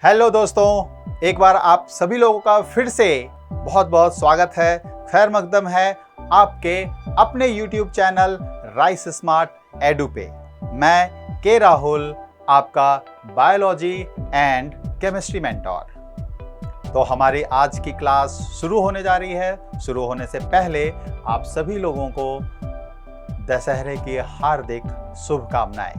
Hello दोस्तों, एक बार आप सभी लोगों का फिर से बहुत बहुत स्वागत है। खैर मकदम है आपके अपने YouTube channel rice smart edu पे। मैं के राहुल, आपका बायोलॉजी एंड केमिस्ट्री मेंटोर। तो हमारी आज की क्लास शुरू होने जा रही है। शुरू होने से पहले आप सभी लोगों को दशहरे की हार्दिक शुभकामनाएं।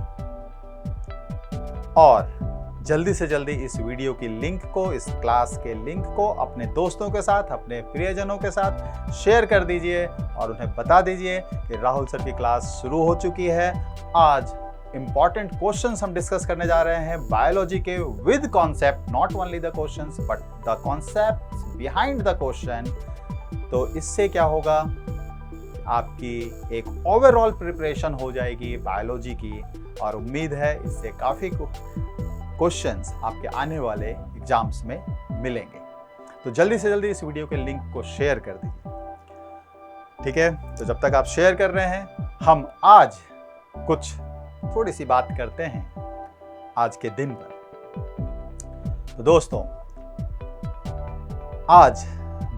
और जल्दी से जल्दी इस वीडियो की लिंक को, इस क्लास के लिंक को अपने दोस्तों के साथ, अपने प्रियजनों के साथ शेयर कर दीजिए और उन्हें बता दीजिए कि राहुल सर की क्लास शुरू हो चुकी है। आज इंपॉर्टेंट क्वेश्चंस हम डिस्कस करने जा रहे हैं बायोलॉजी के with concept, not only the questions but the concept behind the question. तो इससे क्या होगा, आपकी एक ओवरऑल प्रिपरेशन हो जाएगी बायोलॉजी की और उम्मीद है इससे काफ़ी क्वेश्चंस आपके आने वाले एग्जाम्स में मिलेंगे। तो जल्दी से जल्दी इस वीडियो के लिंक को शेयर कर दीजिए, ठीक है। तो जब तक आप शेयर कर रहे हैं, हम आज कुछ थोड़ी सी बात करते हैं आज के दिन पर। तो दोस्तों, आज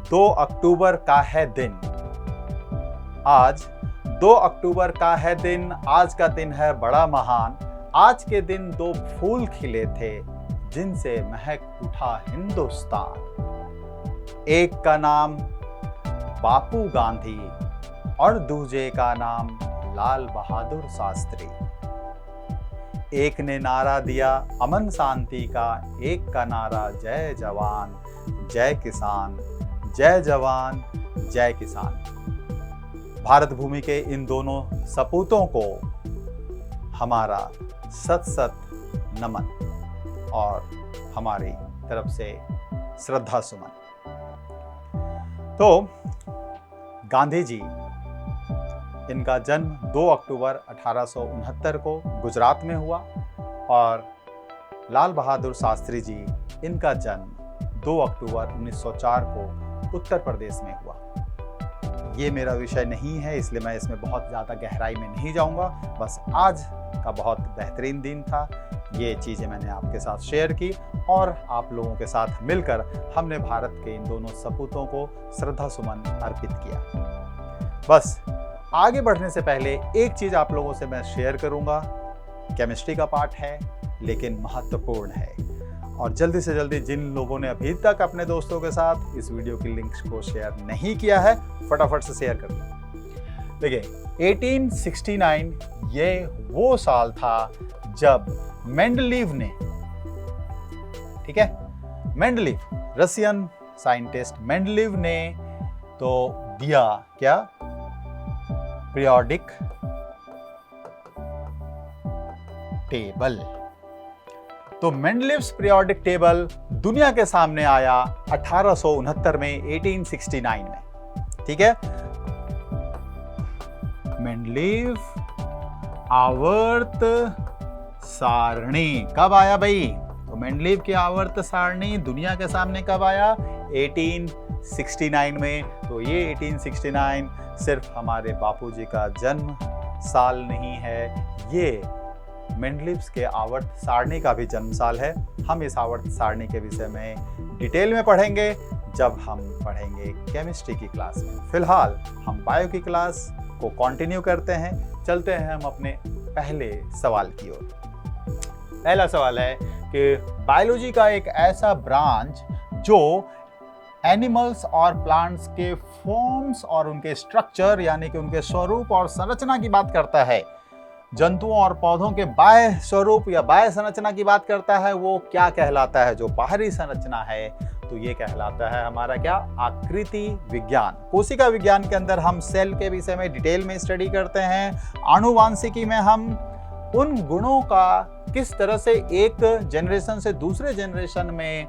2 अक्टूबर का है दिन। आज 2 अक्टूबर का है दिन। आज का दिन है बड़ा महान। आज के दिन 2 फूल खिले थे जिनसे महक उठा हिंदुस्तान। एक का नाम बापू गांधी और दूजे का नाम लाल बहादुर शास्त्री। एक ने नारा दिया अमन शांति का, एक का नारा जय जवान जय किसान, जय जवान जय किसान। भारत भूमि के इन दोनों सपूतों को हमारा सत सत नमन और हमारी तरफ से श्रद्धा सुमन। तो गांधी जी, इनका जन्म 2 अक्टूबर 1869 को गुजरात में हुआ और लाल बहादुर शास्त्री जी, इनका जन्म 2 अक्टूबर 1904 को उत्तर प्रदेश में हुआ। ये मेरा विषय नहीं है, इसलिए मैं इसमें बहुत ज़्यादा गहराई में नहीं जाऊंगा। बस आज का बहुत बेहतरीन दिन था, ये चीज़ें मैंने आपके साथ शेयर की और आप लोगों के साथ मिलकर हमने भारत के इन दोनों सपूतों को श्रद्धा सुमन अर्पित किया। बस आगे बढ़ने से पहले एक चीज़ आप लोगों से मैं शेयर करूंगा। केमिस्ट्री का पार्ट है लेकिन महत्वपूर्ण है, और जल्दी से जल्दी जिन लोगों ने अभी तक अपने दोस्तों के साथ इस वीडियो की लिंक्स को शेयर नहीं किया है, फटाफट से शेयर कर दो। देखिए, 1869 ये वो साल था जब मेंडलीव ने, ठीक है, मेंडलीव, रशियन साइंटिस्ट मेंडलीव ने तो दिया क्या, पीरियोडिक टेबल। तो मेंडलीव्स पीरियोडिक टेबल दुनिया के सामने आया 1869 में, 1869 में, ठीक है। मेंडलीव आवर्त सारणी कब आया भाई? तो मेंडलीव की आवर्त सारणी दुनिया के सामने कब आया? 1869 में। तो ये 1869 सिर्फ हमारे बापूजी का जन्म साल नहीं है, ये मेंडलीव्स के आवर्त सारणी का भी जन्म साल है। हम इस आवर्त सारणी के विषय में डिटेल में पढ़ेंगे जब हम पढ़ेंगे केमिस्ट्री की क्लास में। फिलहाल हम बायो की क्लास को कंटिन्यू करते हैं। चलते हैं हम अपने पहले सवाल की ओर। पहला सवाल है कि बायोलॉजी का एक ऐसा ब्रांच जो एनिमल्स और प्लांट्स के फॉर्म्स और उनके स्ट्रक्चर, यानी कि उनके स्वरूप और संरचना की बात करता है, जंतुओं और पौधों के बाह्य स्वरूप या बाह्य संरचना की बात करता है, वो क्या कहलाता है? जो बाहरी संरचना है तो ये कहलाता है हमारा क्या? आकृति विज्ञान। कोशिका विज्ञान के अंदर हम सेल के विषय में डिटेल में स्टडी करते हैं। आनुवांशिकी में हम उन गुणों का किस तरह से एक जनरेशन से दूसरे जनरेशन में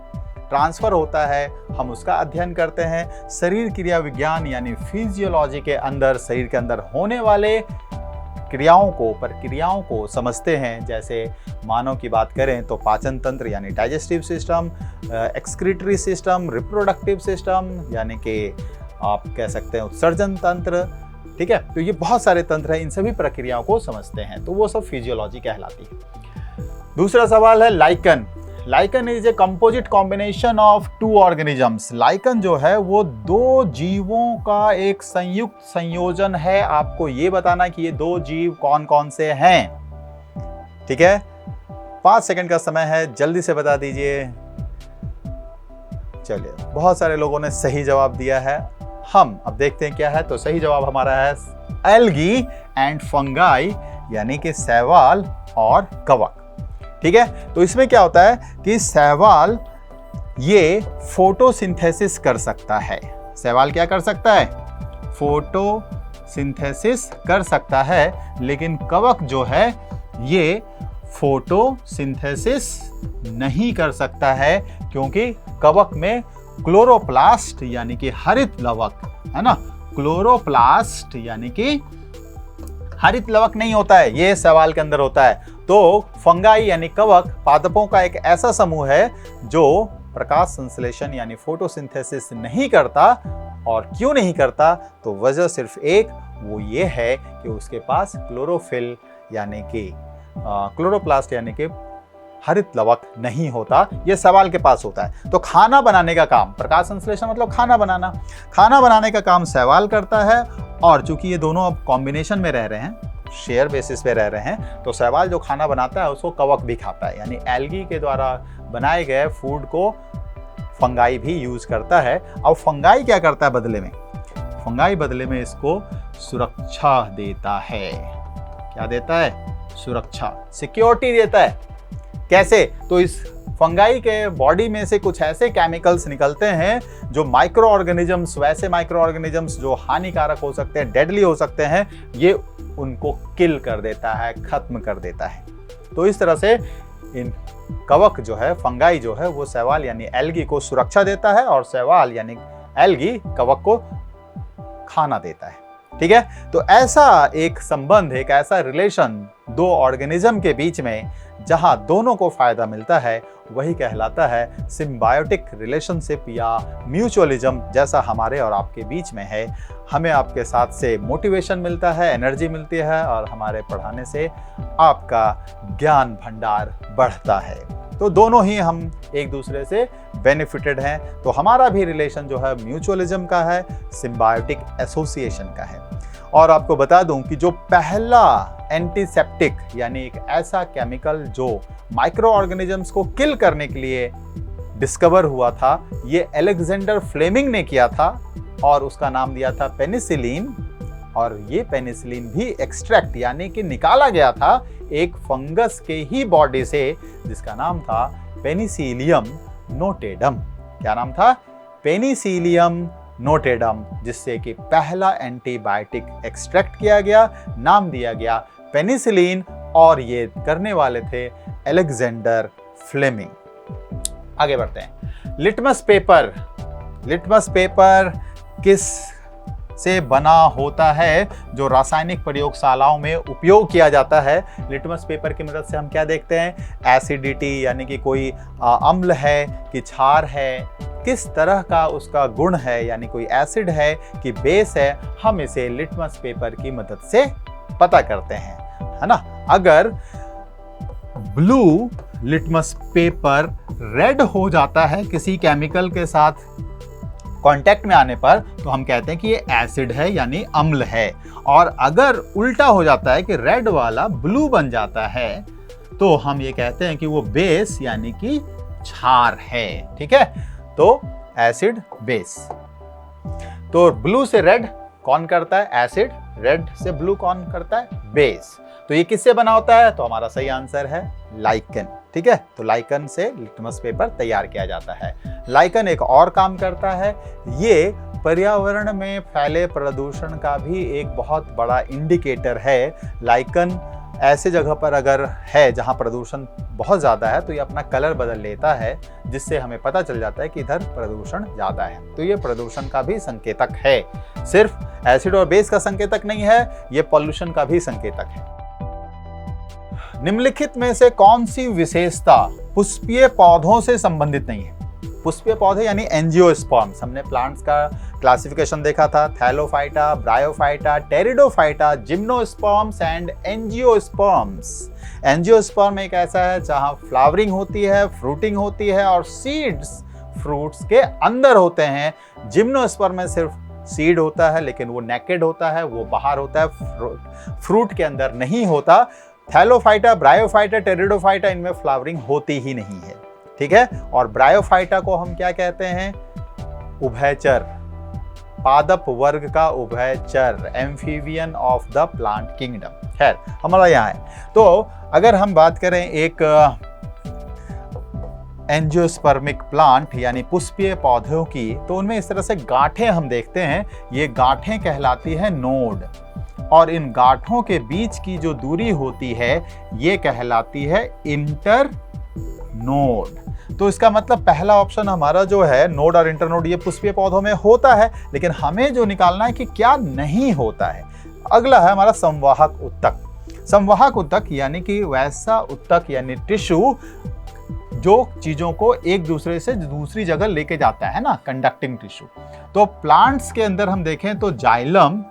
ट्रांसफर होता है, हम उसका अध्ययन करते हैं। शरीर क्रिया विज्ञान यानी फिजियोलॉजी के अंदर शरीर के अंदर होने वाले क्रियाओं को, प्रक्रियाओं को समझते हैं। जैसे मानव की बात करें तो पाचन तंत्र यानी digestive system, excretory system, reproductive system यानी कि आप कह सकते हैं उत्सर्जन तंत्र, ठीक है। तो ये बहुत सारे तंत्र हैं, इन सभी प्रक्रियाओं को समझते हैं, तो वो सब फिजियोलॉजी कहलाती है। दूसरा सवाल है lichen. Lichen is a composite combination of two organisms. Lichen जो है वो दो जीवों का एक संयुक्त संयोजन है। आपको ये बताना कि ये दो जीव कौन कौन से हैं। ठीक है, 5 सेकंड का समय है, जल्दी से बता दीजिए। चलिए, बहुत सारे लोगों ने सही जवाब दिया है। हम अब देखते हैं क्या है। तो सही जवाब हमारा है एल्गी एंड फंगाई, यानी कि शैवाल और कवक। ठीक है, तो इसमें क्या होता है कि शैवाल ये फोटोसिंथेसिस कर सकता है। शैवाल क्या कर सकता है? फोटोसिंथेसिस कर सकता है, लेकिन कवक जो है ये फोटोसिंथेसिस नहीं कर सकता है, क्योंकि कवक में क्लोरोप्लास्ट यानी कि हरित लवक है ना, क्लोरोप्लास्ट यानी कि हरित लवक नहीं होता है, ये शैवाल के अंदर होता है। तो फंगाई यानी कवक पादपों का एक ऐसा समूह है जो प्रकाश संश्लेषण यानी फोटोसिंथेसिस नहीं करता। और क्यों नहीं करता? तो वजह सिर्फ एक, वो ये है कि उसके पास क्लोरोफिल यानी कि क्लोरोप्लास्ट यानी कि हरित लवक नहीं होता, ये शैवाल के पास होता है। तो खाना बनाने का काम, प्रकाश संश्लेषण मतलब खाना बनाना, खाना बनाने का काम शैवाल करता है। और चूंकि ये दोनों अब कॉम्बिनेशन में रह रहे हैं, शेयर बेसिस पे रह रहे हैं, तो शैवाल जो खाना बनाता है उसको कवक भी खाता है, यानी एल्गी के द्वारा बनाए गए फूड को फंगाई भी यूज करता है। अब फंगाई क्या करता है बदले में? फंगाई बदले में इसको सुरक्षा देता है। क्या देता है? सुरक्षा, सिक्योरिटी देता है। कैसे? तो इस फंगाई के बॉडी में से कुछ ऐसे केमिकल्स निकलते हैं जो माइक्रो ऑर्गेनिजम्स, वैसे माइक्रो ऑर्गेनिजम्स जो हानिकारक हो सकते हैं, डेडली हो सकते हैं, ये उनको किल कर देता है, खत्म कर देता है। तो इस तरह से इन कवक जो है, फंगाई जो है, वो शैवाल यानी एल्गी को सुरक्षा देता है और शैवाल यानी एल्गी कवक को खाना देता है। ठीक है, तो ऐसा एक संबंध, एक ऐसा रिलेशन दो ऑर्गेनिज्म के बीच में जहां दोनों को फायदा मिलता है, वही कहलाता है सिम्बायोटिक रिलेशनशिप या म्यूचुअलिज्म, जैसा हमारे और आपके बीच में है। हमें आपके साथ से मोटिवेशन मिलता है, एनर्जी मिलती है, और हमारे पढ़ाने से आपका ज्ञान भंडार बढ़ता है। तो दोनों ही हम एक दूसरे से बेनिफिटेड हैं। तो हमारा भी रिलेशन जो है म्यूचुअलिज्म का है, सिम्बायोटिक एसोसिएशन का है। और आपको बता दूं कि जो पहला एंटीसेप्टिक यानी एक ऐसा केमिकल जो माइक्रो ऑर्गेनिजम्स को किल करने के लिए डिस्कवर हुआ था, ये अलेक्जेंडर फ्लेमिंग ने किया था और उसका नाम दिया था पेनिसिलिन। और ये पेनिसिलिन भी एक्सट्रैक्ट यानी कि निकाला गया था एक फंगस के ही बॉडी से, जिसका नाम था पेनिसिलियम नोटेडम। क्या नाम था? पेनिसिलियम नोटेडम, जिससे कि पहला एंटीबायोटिक एक्सट्रैक्ट किया गया, नाम दिया गया पेनिसिलिन, और ये करने वाले थे अलेक्जेंडर फ्लेमिंग। आगे बढ़ते हैं। Litmus paper. लिटमस पेपर किस से बना होता है जो रासायनिक प्रयोगशालाओं में उपयोग किया जाता है? लिटमस पेपर की मदद से हम क्या देखते हैं? एसिडिटी यानी कि कोई अम्ल है कि क्षार है, किस तरह का उसका गुण है, यानी कोई एसिड है कि बेस है, हम इसे लिटमस पेपर की मदद से पता करते हैं, है ना। अगर ब्लू लिटमस पेपर रेड हो जाता है किसी केमिकल के साथ कांटेक्ट में आने पर, तो हम कहते हैं कि ये एसिड है यानी अम्ल है। और अगर उल्टा हो जाता है कि रेड वाला ब्लू बन जाता है, तो हम ये कहते हैं कि वो बेस यानी कि क्षार है। ठीक है, तो एसिड बेस। तो ब्लू से रेड कौन करता है? एसिड। रेड से ब्लू कौन करता है? बेस। तो ये किससे बना होता है? तो हमारा सही आंसर है लाइकन। ठीक है, तो लाइकन से लिटमस पेपर तैयार किया जाता है। लाइकन एक और काम करता है, ये पर्यावरण में फैले प्रदूषण का भी एक बहुत बड़ा इंडिकेटर है। लाइकन ऐसे जगह पर अगर है जहां प्रदूषण बहुत ज़्यादा है, तो ये अपना कलर बदल लेता है, जिससे हमें पता चल जाता है कि इधर प्रदूषण ज़्यादा है। तो ये प्रदूषण का भी संकेतक है, सिर्फ एसिड और बेस का संकेतक नहीं है, ये पॉल्यूशन का भी संकेतक है। निम्नलिखित में से कौन सी विशेषता पुष्पीय पौधों से संबंधित नहीं है? पुष्पीय पौधे यानी एंजियोस्पर्म्स। हमने प्लांट्स का क्लासिफिकेशन देखा था, Thallophyta, bryophyta, pteridophyta, gymnosperms and angiosperms. Angiosperm एक ऐसा है जहां फ्लावरिंग होती है, फ्रूटिंग होती है और सीड्स फ्रूट्स के अंदर होते हैं। जिम्नोस्पर्म में सिर्फ सीड होता है लेकिन वो नेकेड होता है, वो बाहर होता है, फ्रूट के अंदर नहीं होता। थैलोफाइटा, ब्रायोफाइटा, टेरिडोफाइटा, इनमें फ्लावरिंग होती ही नहीं है, ठीक है। और ब्रायोफाइटा को हम क्या कहते हैं? उभयचर, पादप वर्ग का उभयचर, amphibian of the plant kingdom. खैर, हमारा यहाँ है। तो अगर हम बात करें एक एंजियोस्पर्मिक प्लांट यानी पुष्पीय पौधों की, तो उनमें इस तरह से गांठें हम देखते हैं। ये गांठें कहलाती है नोड, और इन गांठों के बीच की जो दूरी होती है ये कहलाती है इंटर नोड। तो इसका मतलब पहला ऑप्शन हमारा जो है नोड और इंटरनोड, ये पुष्पीय पौधों में होता है, लेकिन हमें जो निकालना है कि क्या नहीं होता है। अगला है हमारा संवाहक उत्तक। संवाहक उत्तक यानी कि वैसा उत्तक यानी टिश्यू जो चीजों को एक दूसरे से दूसरी जगह लेके जाता है ना, कंडक्टिंग टिश्यू। तो प्लांट्स के अंदर हम देखें तो जाइलम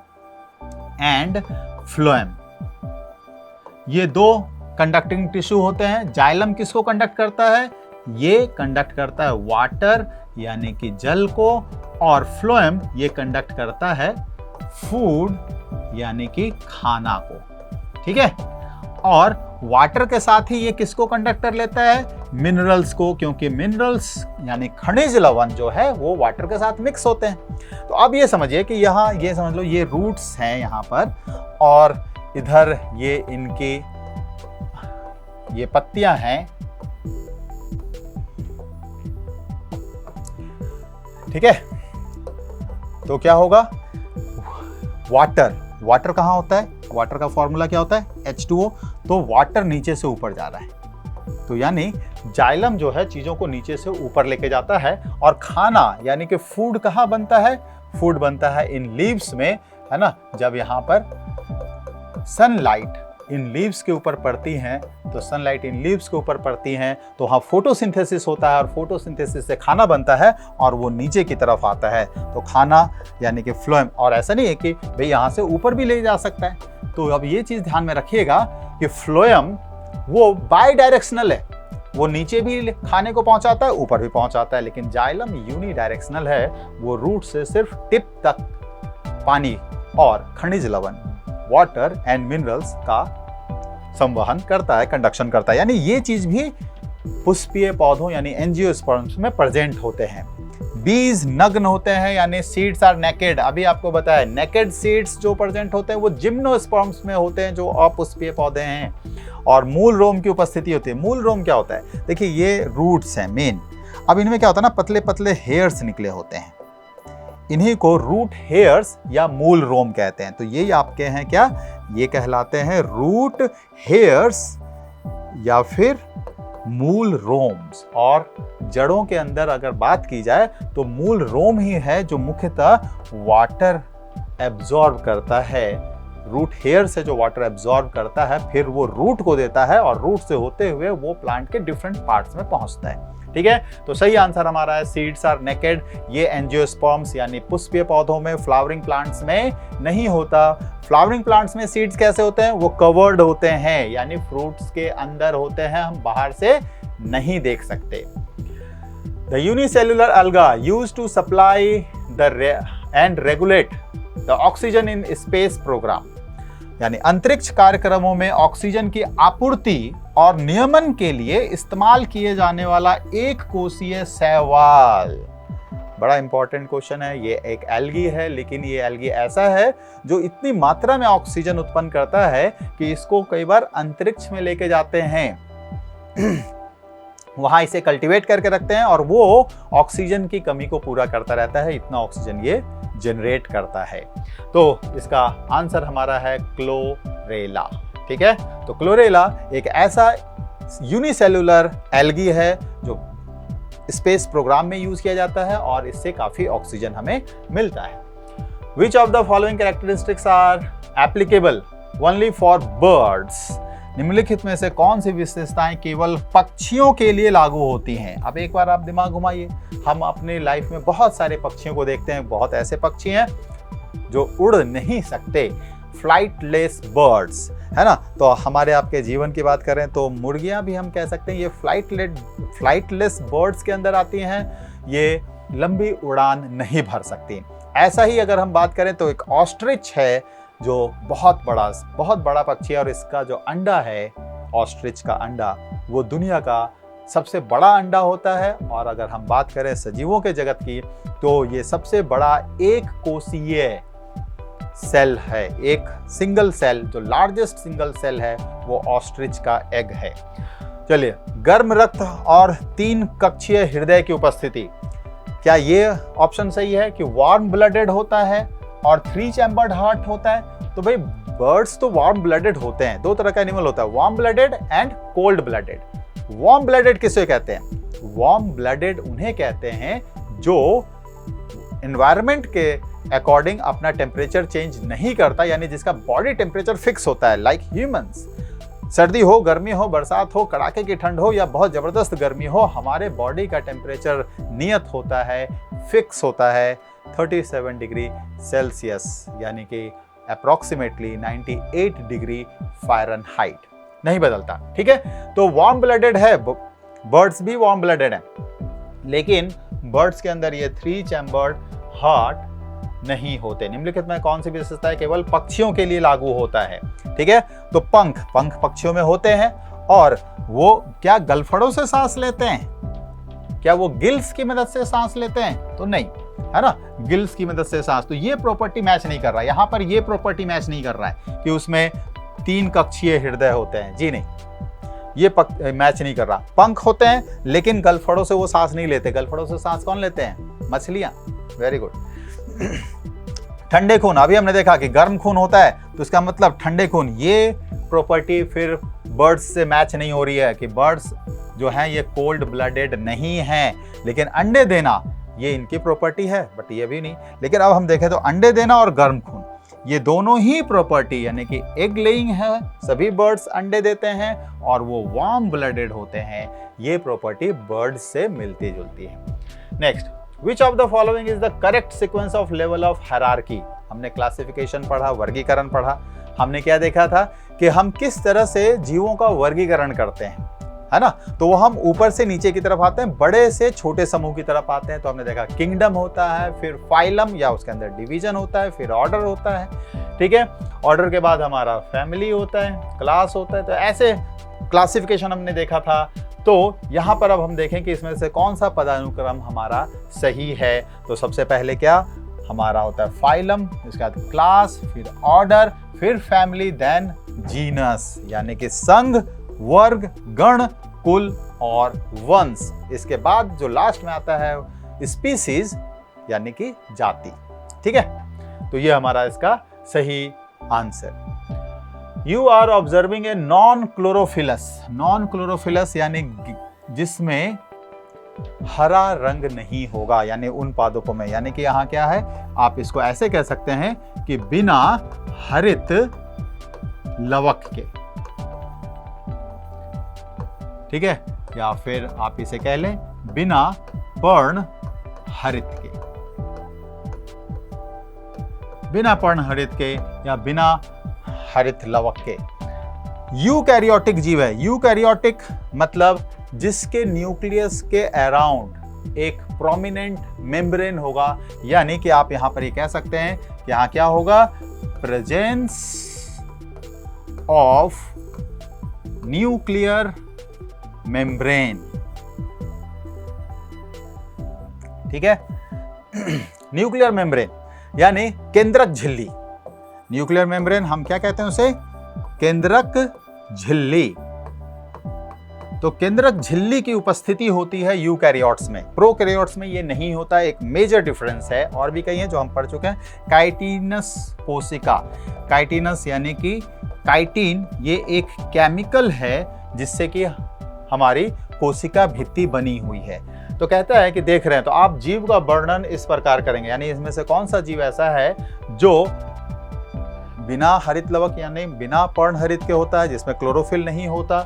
एंड फ्लोएम, ये दो कंडक्टिंग टिश्यू होते हैं। जाइलम किसको कंडक्ट करता है? ये कंडक्ट करता है वाटर यानी कि जल को, और फ्लोएम ये कंडक्ट करता है फूड यानी कि खाना को, ठीक है। और वाटर के साथ ही ये किसको कंडक्ट कर लेता है? मिनरल्स को, क्योंकि मिनरल्स यानी खनिज लवण जो है वो वाटर के साथ मिक्स होते हैं। तो अब ये समझिए कि यहाँ ये समझ लो ये रूट्स हैं यहाँ पर, और इधर ये इनकी ये पत्तियां हैं, ठीक है। तो क्या होगा? वाटर, वाटर कहाँ होता है? वाटर का फॉर्मूला क्या होता है? H2O। तो वाटर नीचे से ऊपर जा रहा है, तो यानी जाइलम जो है चीजों को नीचे से ऊपर लेके जाता है। और खाना यानी कि फूड कहाँ बनता है? फूड बनता है इन लीव्स में, है ना। जब यहाँ पर सनलाइट इन लीव्स के ऊपर पड़ती हैं, तो सनलाइट इन लीव्स के ऊपर पड़ती हैं तो वहाँ फोटोसिंथेसिस होता है, और फोटोसिंथेसिस से खाना बनता है और वो नीचे की तरफ आता है। तो खाना यानी कि फ्लोएम। और ऐसा नहीं है कि भाई यहाँ से ऊपर भी ले जा सकता है। तो अब ये चीज़ ध्यान में रखिएगा कि फ्लोएम वो बाई डायरेक्शनल है, वो नीचे भी खाने को पहुँचाता है, ऊपर भी पहुँचाता है। लेकिन जाइलम यूनी डायरेक्शनल है, वो रूट से सिर्फ टिप तक पानी और खनिज लवण, वाटर एंड मिनरल्स का संवहन करता है, कंडक्शन करता है। यानी ये चीज भी पुष्पीय पौधों यानी एंजियोस्पर्म्स में प्रेजेंट होते हैं। बीज नग्न होते हैं यानी सीड्स आर नेकेड। अभी आपको बताया नेकेड सीड्स जो प्रेजेंट होते हैं वो जिम्नोस्पर्म्स में होते हैं जो अपुष्पीय पौधे हैं, और मूल रोम की उपस्थिति होती है। मूल रोम क्या होता है? देखिए ये रूट्स हैं मेन। अब इनमें क्या होता है ना, पतले पतले हेयर्स निकले होते हैं, इन्हीं को रूट हेयर्स या मूल रोम कहते हैं। तो ये आपके हैं क्या? ये कहलाते हैं रूट हेयर्स या फिर मूल रोम्स। और जड़ों के अंदर अगर बात की जाए तो मूल रोम ही है जो मुख्यतः वाटर एब्जॉर्ब करता है। रूट हेयर से जो वाटर एब्जॉर्ब करता है फिर वो रूट को देता है, और रूट से होते हुए वो प्लांट के डिफरेंट पार्ट्स में पहुंचता है, ठीक है। तो सही आंसर हमारा है सीड्स आर नेकेड। ये एंजियोस्पर्म्स यानी पुष्पीय पौधों में, फ्लावरिंग प्लांट्स में नहीं होता। फ्लावरिंग प्लांट्स में सीड्स कैसे होते हैं? वो कवर्ड होते हैं यानी फ्रूट्स के अंदर होते हैं, हम बाहर से नहीं देख सकते। The unicellular alga used to supply and regulate the oxygen in space program, यानी अंतरिक्ष कार्यक्रमों में ऑक्सीजन की आपूर्ति और नियमन के लिए इस्तेमाल किए जाने वाला एक कोशीय शैवाल। बड़ा इंपॉर्टेंट क्वेश्चन है। ये एक एल्गी है, लेकिन ये एल्गी ऐसा है जो इतनी मात्रा में ऑक्सीजन उत्पन्न करता है कि इसको कई बार अंतरिक्ष में लेके जाते हैं वहां इसे कल्टीवेट करके रखते हैं, और वो ऑक्सीजन की कमी को पूरा करता रहता है। इतना ऑक्सीजन ये जनरेट करता है। तो इसका आंसर हमारा है क्लोरेला, ठीक है। तो क्लोरेला एक ऐसा यूनिसेल्युलर एल्गी है जो स्पेस प्रोग्राम में यूज किया जाता है, और इससे काफी ऑक्सीजन हमें मिलता है। Which of the following characteristics are applicable only for birds? निम्नलिखित में से कौन सी विशेषताएं केवल पक्षियों के लिए लागू होती हैं? अब एक बार आप दिमाग घुमाइए। हम अपनी लाइफ में बहुत सारे पक्षियों को देखते हैं। बहुत ऐसे पक्षी हैं जो उड़ नहीं सकते, फ्लाइटलेस बर्ड्स, है ना। तो हमारे आपके जीवन की बात करें तो मुर्गियां भी हम कह सकते हैं ये फ्लाइटलेस बर्ड्स के अंदर आती हैं, ये लंबी उड़ान नहीं भर सकती। ऐसा ही अगर हम बात करें तो एक ऑस्ट्रिच है जो बहुत बड़ा पक्षी है, और इसका जो अंडा है, ऑस्ट्रिच का अंडा, वो दुनिया का सबसे बड़ा अंडा होता है। और अगर हम बात करें सजीवों के जगत की तो ये सबसे बड़ा एक कोशीय सेल है, एक सिंगल सेल, जो लार्जेस्ट सिंगल सेल है वो ऑस्ट्रिच का एग है। चलिए, गर्म रक्त और 3 कक्षीय हृदय की उपस्थिति, क्या ये ऑप्शन सही है कि वार्म ब्लडेड होता है और 3 चैम्बर्ड हार्ट होता है? तो भाई बर्ड्स तो वार्म ब्लडेड होते हैं, 2 तरह का एनिमल होता है, warm blooded and cold blooded. Warm blooded किसे कहते हैं? वार्म ब्लडेड उन्हें कहते हैं जो एनवायरनमेंट के अकॉर्डिंग अपना टेम्परेचर चेंज नहीं करता, यानी जिसका बॉडी टेम्परेचर फिक्स होता है, लाइक ह्यूमंस। सर्दी हो, गर्मी हो, बरसात हो, कड़ाके की ठंड हो या बहुत जबरदस्त गर्मी हो, हमारे बॉडी का टेम्परेचर नियत होता है, फिक्स होता है 37 डिग्री सेल्सियस, यानी कि अप्रॉक्सीमेटली 98 डिग्री फ़ारेनहाइट, नहीं बदलता। ठीक है, तो वार्म ब्लडेड है, बर्ड्स भी वार्म ब्लडेड हैं, लेकिन बर्ड्स के अंदर ये 3 चैम्बर्ड हार्ट नहीं होते। निम्नलिखित में कौन सी विशेषता है केवल पक्षियों के लिए लागू होता है? ठीक है, तो पंख पक्षियों में होते हैं, और वो क्या गलफड़ों से सांस लेते हैं? क्या वो गिल्स की मदद से सांस लेते हैं? तो नहीं, है ना, गिल्स की मदद से सांस, तो ये प्रॉपर्टी मैच नहीं कर रहा है। यहां पर ये प्रॉपर्टी मैच नहीं कर रहा है कि उसमें 3 कक्षीय हृदय होते हैं, जी नहीं, ये मैच नहीं कर रहा। पंख होते हैं लेकिन गलफड़ों से वो सांस नहीं लेते। गलफड़ों से सांस कौन लेते हैं? मछलियां। Very good. ठंडे खून, अभी हमने देखा कि गर्म खून होता है, तो इसका मतलब ठंडे खून, ये प्रॉपर्टी फिर बर्ड्स से मैच नहीं हो रही है कि बर्ड्स जो हैं ये कोल्ड ब्लडेड नहीं हैं, लेकिन अंडे देना ये इनकी प्रॉपर्टी है, बट ये भी नहीं। लेकिन अब हम देखें तो अंडे देना और गर्म खून, ये दोनों ही प्रॉपर्टी, यानी कि एग लेइंग है, सभी बर्ड्स अंडे देते हैं, और वो वार्म ब्लडेड होते हैं, ये प्रॉपर्टी बर्ड्स से मिलती जुलती है। Next, which of the following is the correct sequence of level of hierarchy? हमने क्लासिफिकेशन पढ़ा, वर्गीकरण पढ़ा। हमने क्या देखा था कि हम किस तरह से जीवों का वर्गीकरण करते हैं, है ना। तो वो हम ऊपर से नीचे की तरफ आते हैं, बड़े से छोटे समूह की तरफ आते हैं। तो हमने देखा किंगडम होता है, फिर फाइलम या उसके अंदर डिवीजन होता है, फिर ऑर्डर होता है। ठीक है, ऑर्डर के बाद हमारा फैमिली होता है, क्लास होता है। तो ऐसे क्लासिफिकेशन हमने देखा था। तो यहाँ पर अब हम देखें कि इसमें से कौन सा पदानुक्रम हमारा सही है। तो सबसे पहले क्या हमारा होता है? फाइलम, इसके बाद क्लास, फिर ऑर्डर, फिर फैमिली, देन जीनस, यानी कि संघ, वर्ग, गण, कुल और वंश। इसके बाद जो लास्ट में आता है स्पीसीज, यानी कि जाति। ठीक है, तो ये हमारा इसका सही answer. You are observing a non chlorophyllous यानी जिसमें हरा रंग नहीं होगा, यानी उन पादपों में, यानी कि यहाँ क्या है, आप इसको ऐसे कह सकते हैं कि बिना हरित लवक के। ठीक है, या फिर आप इसे कह लें बिना पर्ण हरित के, बिना पर्ण हरित के या बिना हरित लवक के। यूकैरियोटिक जीव है। यूकैरियोटिक मतलब जिसके न्यूक्लियस के अराउंड एक प्रोमिनेंट मेम्ब्रेन होगा, यानी कि आप यहां पर ये कह सकते हैं कि यहां क्या होगा, प्रेजेंस ऑफ न्यूक्लियर मेम्ब्रेन। ठीक है, न्यूक्लियर मेम्ब्रेन यानी केंद्रक झिल्ली। न्यूक्लियर मेम्ब्रेन हम क्या कहते हैं उसे? केंद्रक झिल्ली। तो केंद्रक झिल्ली की उपस्थिति होती है यूकैरियोट्स में, प्रोकैरियोट्स में ये नहीं होता। एक मेजर डिफरेंस है, और भी कई हैं जो हम पढ़ चुके हैं। काइटिनस कोशिका, काइटिनस यानी कि काइटिन, ये एक केमिकल है जिससे कि हमारी कोशिका भित्ति बनी हुई है। तो कहता है कि देख रहे हैं, तो आप जीव का वर्णन इस प्रकार करेंगे, यानी इसमें से कौन सा जीव ऐसा है जो बिना हरित लवक यानी बिना पर्ण हरित के होता है, जिसमें क्लोरोफिल नहीं होता,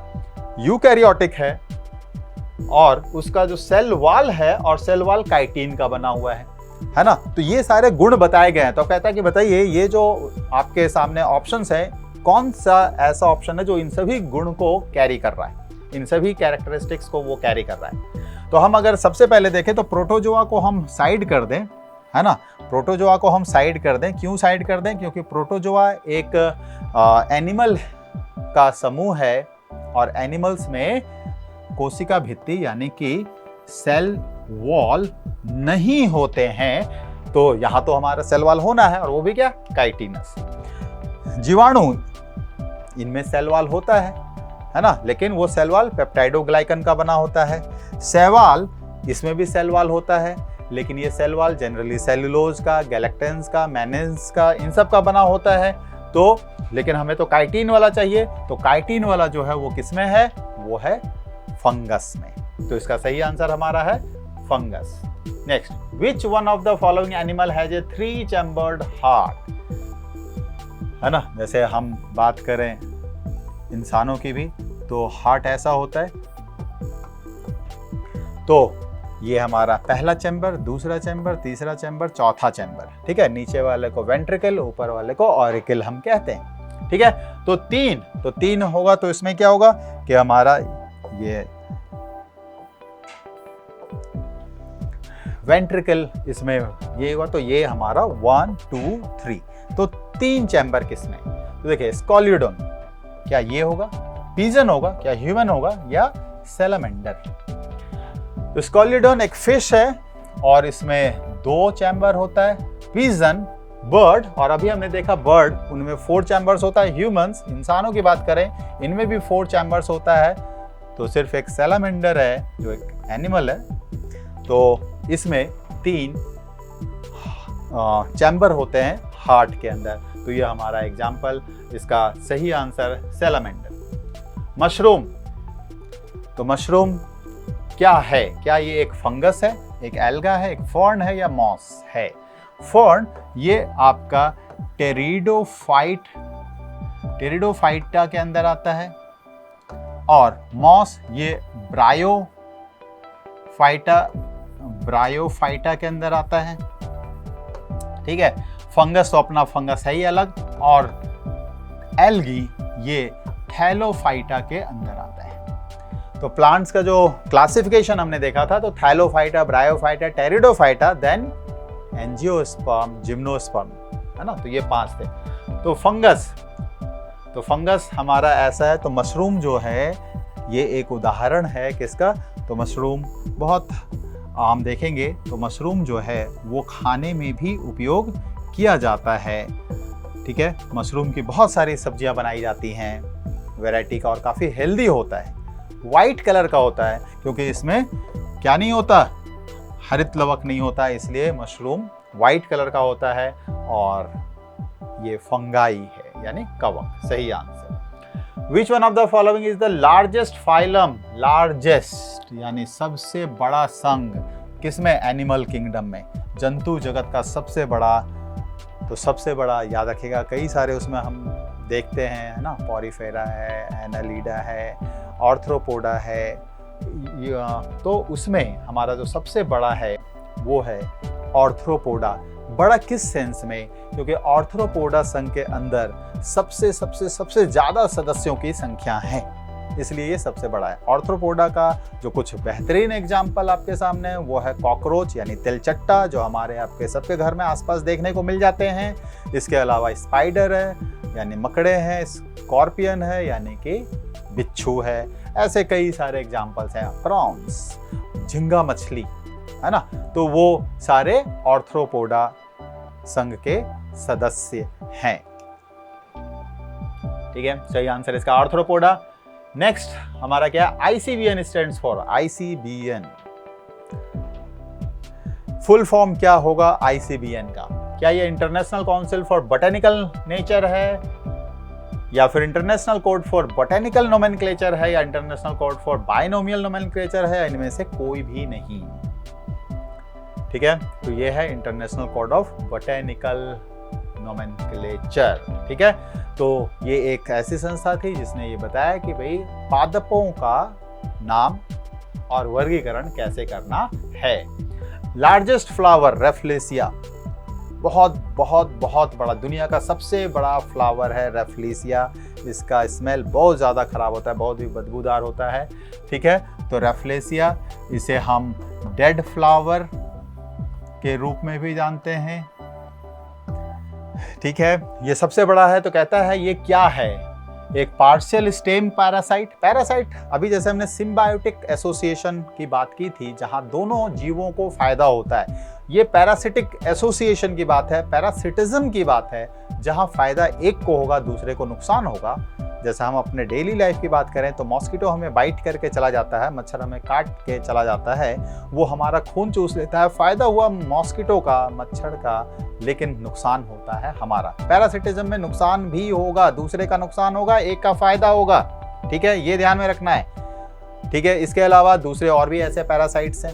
यूकैरियोटिक है, और उसका जो सेल वॉल है, और सेल वॉल काइटिन का बना हुआ है। है ना। तो ये सारे गुण बताए गए हैं। तो कहता है कि बताइए ये जो आपके सामने ऑप्शंस हैं, कौन सा ऐसा ऑप्शन है जो इन सभी गुण को कैरी कर रहा है, इन सभी कैरेक्टरिस्टिक्स को वो कैरी कर रहा है। तो हम अगर सबसे पहले देखें तो प्रोटोजोआ को हम साइड कर दें, है ना, प्रोटोजोआ को हम साइड कर दें। क्यों साइड कर दें? क्योंकि प्रोटोजोआ एक एनिमल का समूह है और एनिमल्स में कोशिका भित्ति यानी कि सेल वॉल नहीं होते हैं। तो यहां तो हमारा सेल वॉल होना है, और वो भी क्या? काइटिनस। जीवाणु, इनमें सेल वॉल होता है ना, लेकिन वो सेल वॉल पेप्टाइडोग्लाइकन का बना होता है। शैवाल, इसमें भी सेल वॉल होता है, लेकिन ये सेल वॉल जनरली सेलुलोज का, गैलेक्टेंस का, मैनेंस का, इन सब का बना होता है। तो लेकिन हमें तो काइटिन वाला चाहिए, तो काइटिन वाला जो है वो किसमें है? वो है फंगस में। तो इसका सही आंसर हमारा है fungus. Next, which one of the following animal has a 3 chambered heart? है ना, जैसे हम बात करें इंसानों की भी, तो हार्ट ऐसा होता है। तो ये हमारा पहला चैम्बर, दूसरा चैम्बर, तीसरा चैम्बर, चौथा चैम्बर। ठीक है, नीचे वाले को वेंट्रिकल, ऊपर वाले को ऑरिकल हम कहते हैं। ठीक है, तो तीन होगा। तो इसमें क्या होगा कि हमारा ये वेंट्रिकल, इसमें ये हुआ, तो ये हमारा 1 2 3। तो 3 चैम्बर किसमें? तो देखिए, स्कॉलियोडोन, क्या ये होगा? पिजन होगा? क्या ह्यूमन होगा? या सैलामेंडर? तो स्कॉलियोडोन एक फिश है और इसमें 2 चैम्बर होता है। पिजन बर्ड, और अभी हमने देखा बर्ड, उनमें 4 चैम्बर्स होता है। ह्यूमंस, इंसानों की बात करें, इनमें भी 4 चैम्बर्स होता है। तो सिर्फ एक सैलामेंडर है जो एक एनिमल है, तो इसमें 3 चैम्बर होते हैं हार्ट के अंदर। तो ये हमारा एग्जाम्पल, इसका सही आंसर सैलामेंडर। मशरूम, तो मशरूम क्या है? क्या ये एक फंगस है, एक एल्गा है, एक फर्न है, या मॉस है? फर्न ये आपका टेरिडोफाइटा के अंदर आता है, और मॉस ये ब्रायोफाइटा के अंदर आता है। ठीक है, फंगस तो अपना फंगस है ही अलग, और एल्गी ये थैलोफाइटा के अंदर आता है। तो प्लांट्स का जो क्लासिफिकेशन हमने देखा था, तो thallophyta, bryophyta, pteridophyta, then angiosperm, gymnosperm, है ना। तो ये 5 थे। तो फंगस हमारा ऐसा है। तो मशरूम जो है ये एक उदाहरण है किसका? तो मशरूम बहुत आम देखेंगे, तो मशरूम जो है वो खाने में भी उपयोग किया जाता है। ठीक है, मशरूम की बहुत सारी सब्जियां बनाई जाती हैं, वैरायटी का, और काफ़ी हेल्दी होता है। वाइट कलर का होता है क्योंकि इसमें क्या नहीं होता? हरित लवक नहीं होता, इसलिए मशरूम वाइट कलर का होता है, और ये फंगाई है यानी कवक। सही answer. Which one of the following is the largest phylum? Largest यानी सबसे बड़ा संघ किसमें? एनिमल किंगडम में, जंतु जगत का सबसे बड़ा। तो सबसे बड़ा याद रखिएगा, कई सारे उसमें हम देखते हैं, है ना। पॉरीफेरा है, एनालिडा है, आर्थ्रोपोडा है। तो उसमें हमारा जो सबसे बड़ा है वो है आर्थ्रोपोडा। बड़ा किस सेंस में? क्योंकि आर्थ्रोपोडा संघ के अंदर सबसे ज़्यादा सदस्यों की संख्या है, इसलिए ये सबसे बड़ा है। आर्थ्रोपोडा का जो कुछ बेहतरीन एग्जाम्पल आपके सामने है वो है कॉकरोच यानी तिलचट्टा, जो हमारे आपके सबके घर में आसपास देखने को मिल जाते हैं। इसके अलावा स्पाइडर है यानी मकड़े हैं, स्कॉर्पियन है यानी कि बिच्छू है। ऐसे कई सारे एग्जाम्पल्स हैं। प्रॉन्स, झींगा मछली, है ना। तो वो सारे आर्थ्रोपोडा संघ के सदस्य हैं। ठीक है, सही आंसर इसका आर्थ्रोपोडा। नेक्स्ट हमारा क्या है? ICBN stands for, ICBN full form क्या होगा ICBN का? क्या ये international council for botanical nature है, या फिर international code for botanical nomenclature है, या international code for binomial nomenclature है? इनमें से कोई भी नहीं। ठीक है, तो ये है international code of botanical nomenclature. ठीक है, तो ये एक ऐसी संस्था थी जिसने ये बताया कि भाई पादपों का नाम और वर्गीकरण कैसे करना है। लार्जेस्ट फ्लावर रेफ्लेसिया, बहुत बहुत बहुत बड़ा, दुनिया का सबसे बड़ा फ्लावर है रेफ्लेसिया। इसका स्मेल बहुत ज़्यादा ख़राब होता है, बहुत ही बदबूदार होता है। ठीक है, तो रेफ्लेसिया, इसे हम डेड फ्लावर के रूप में भी जानते हैं। ठीक है, ये सबसे बड़ा है। तो कहता है ये क्या है, एक पार्शियल स्टेम पैरासाइट। पैरासाइट, अभी जैसे हमने सिम्बायोटिक एसोसिएशन की बात की थी, जहां दोनों जीवों को फायदा होता है, ये पैरासिटिक एसोसिएशन की बात है, पैरासिटिज्म की बात है, जहां फायदा एक को होगा दूसरे को नुकसान होगा। जैसे हम अपने डेली लाइफ की बात करें तो मॉस्किटो हमें बाइट करके चला जाता है, मच्छर हमें काट के चला जाता है, वो हमारा खून चूस लेता है, फायदा हुआ मॉस्किटो का, मच्छर का, लेकिन नुकसान होता है हमारा। पैरासिटिज्म में नुकसान भी होगा, दूसरे का नुकसान होगा, एक का फायदा होगा। ठीक है, ये ध्यान में रखना है। ठीक है, इसके अलावा दूसरे और भी ऐसे पैरासाइट्स हैं,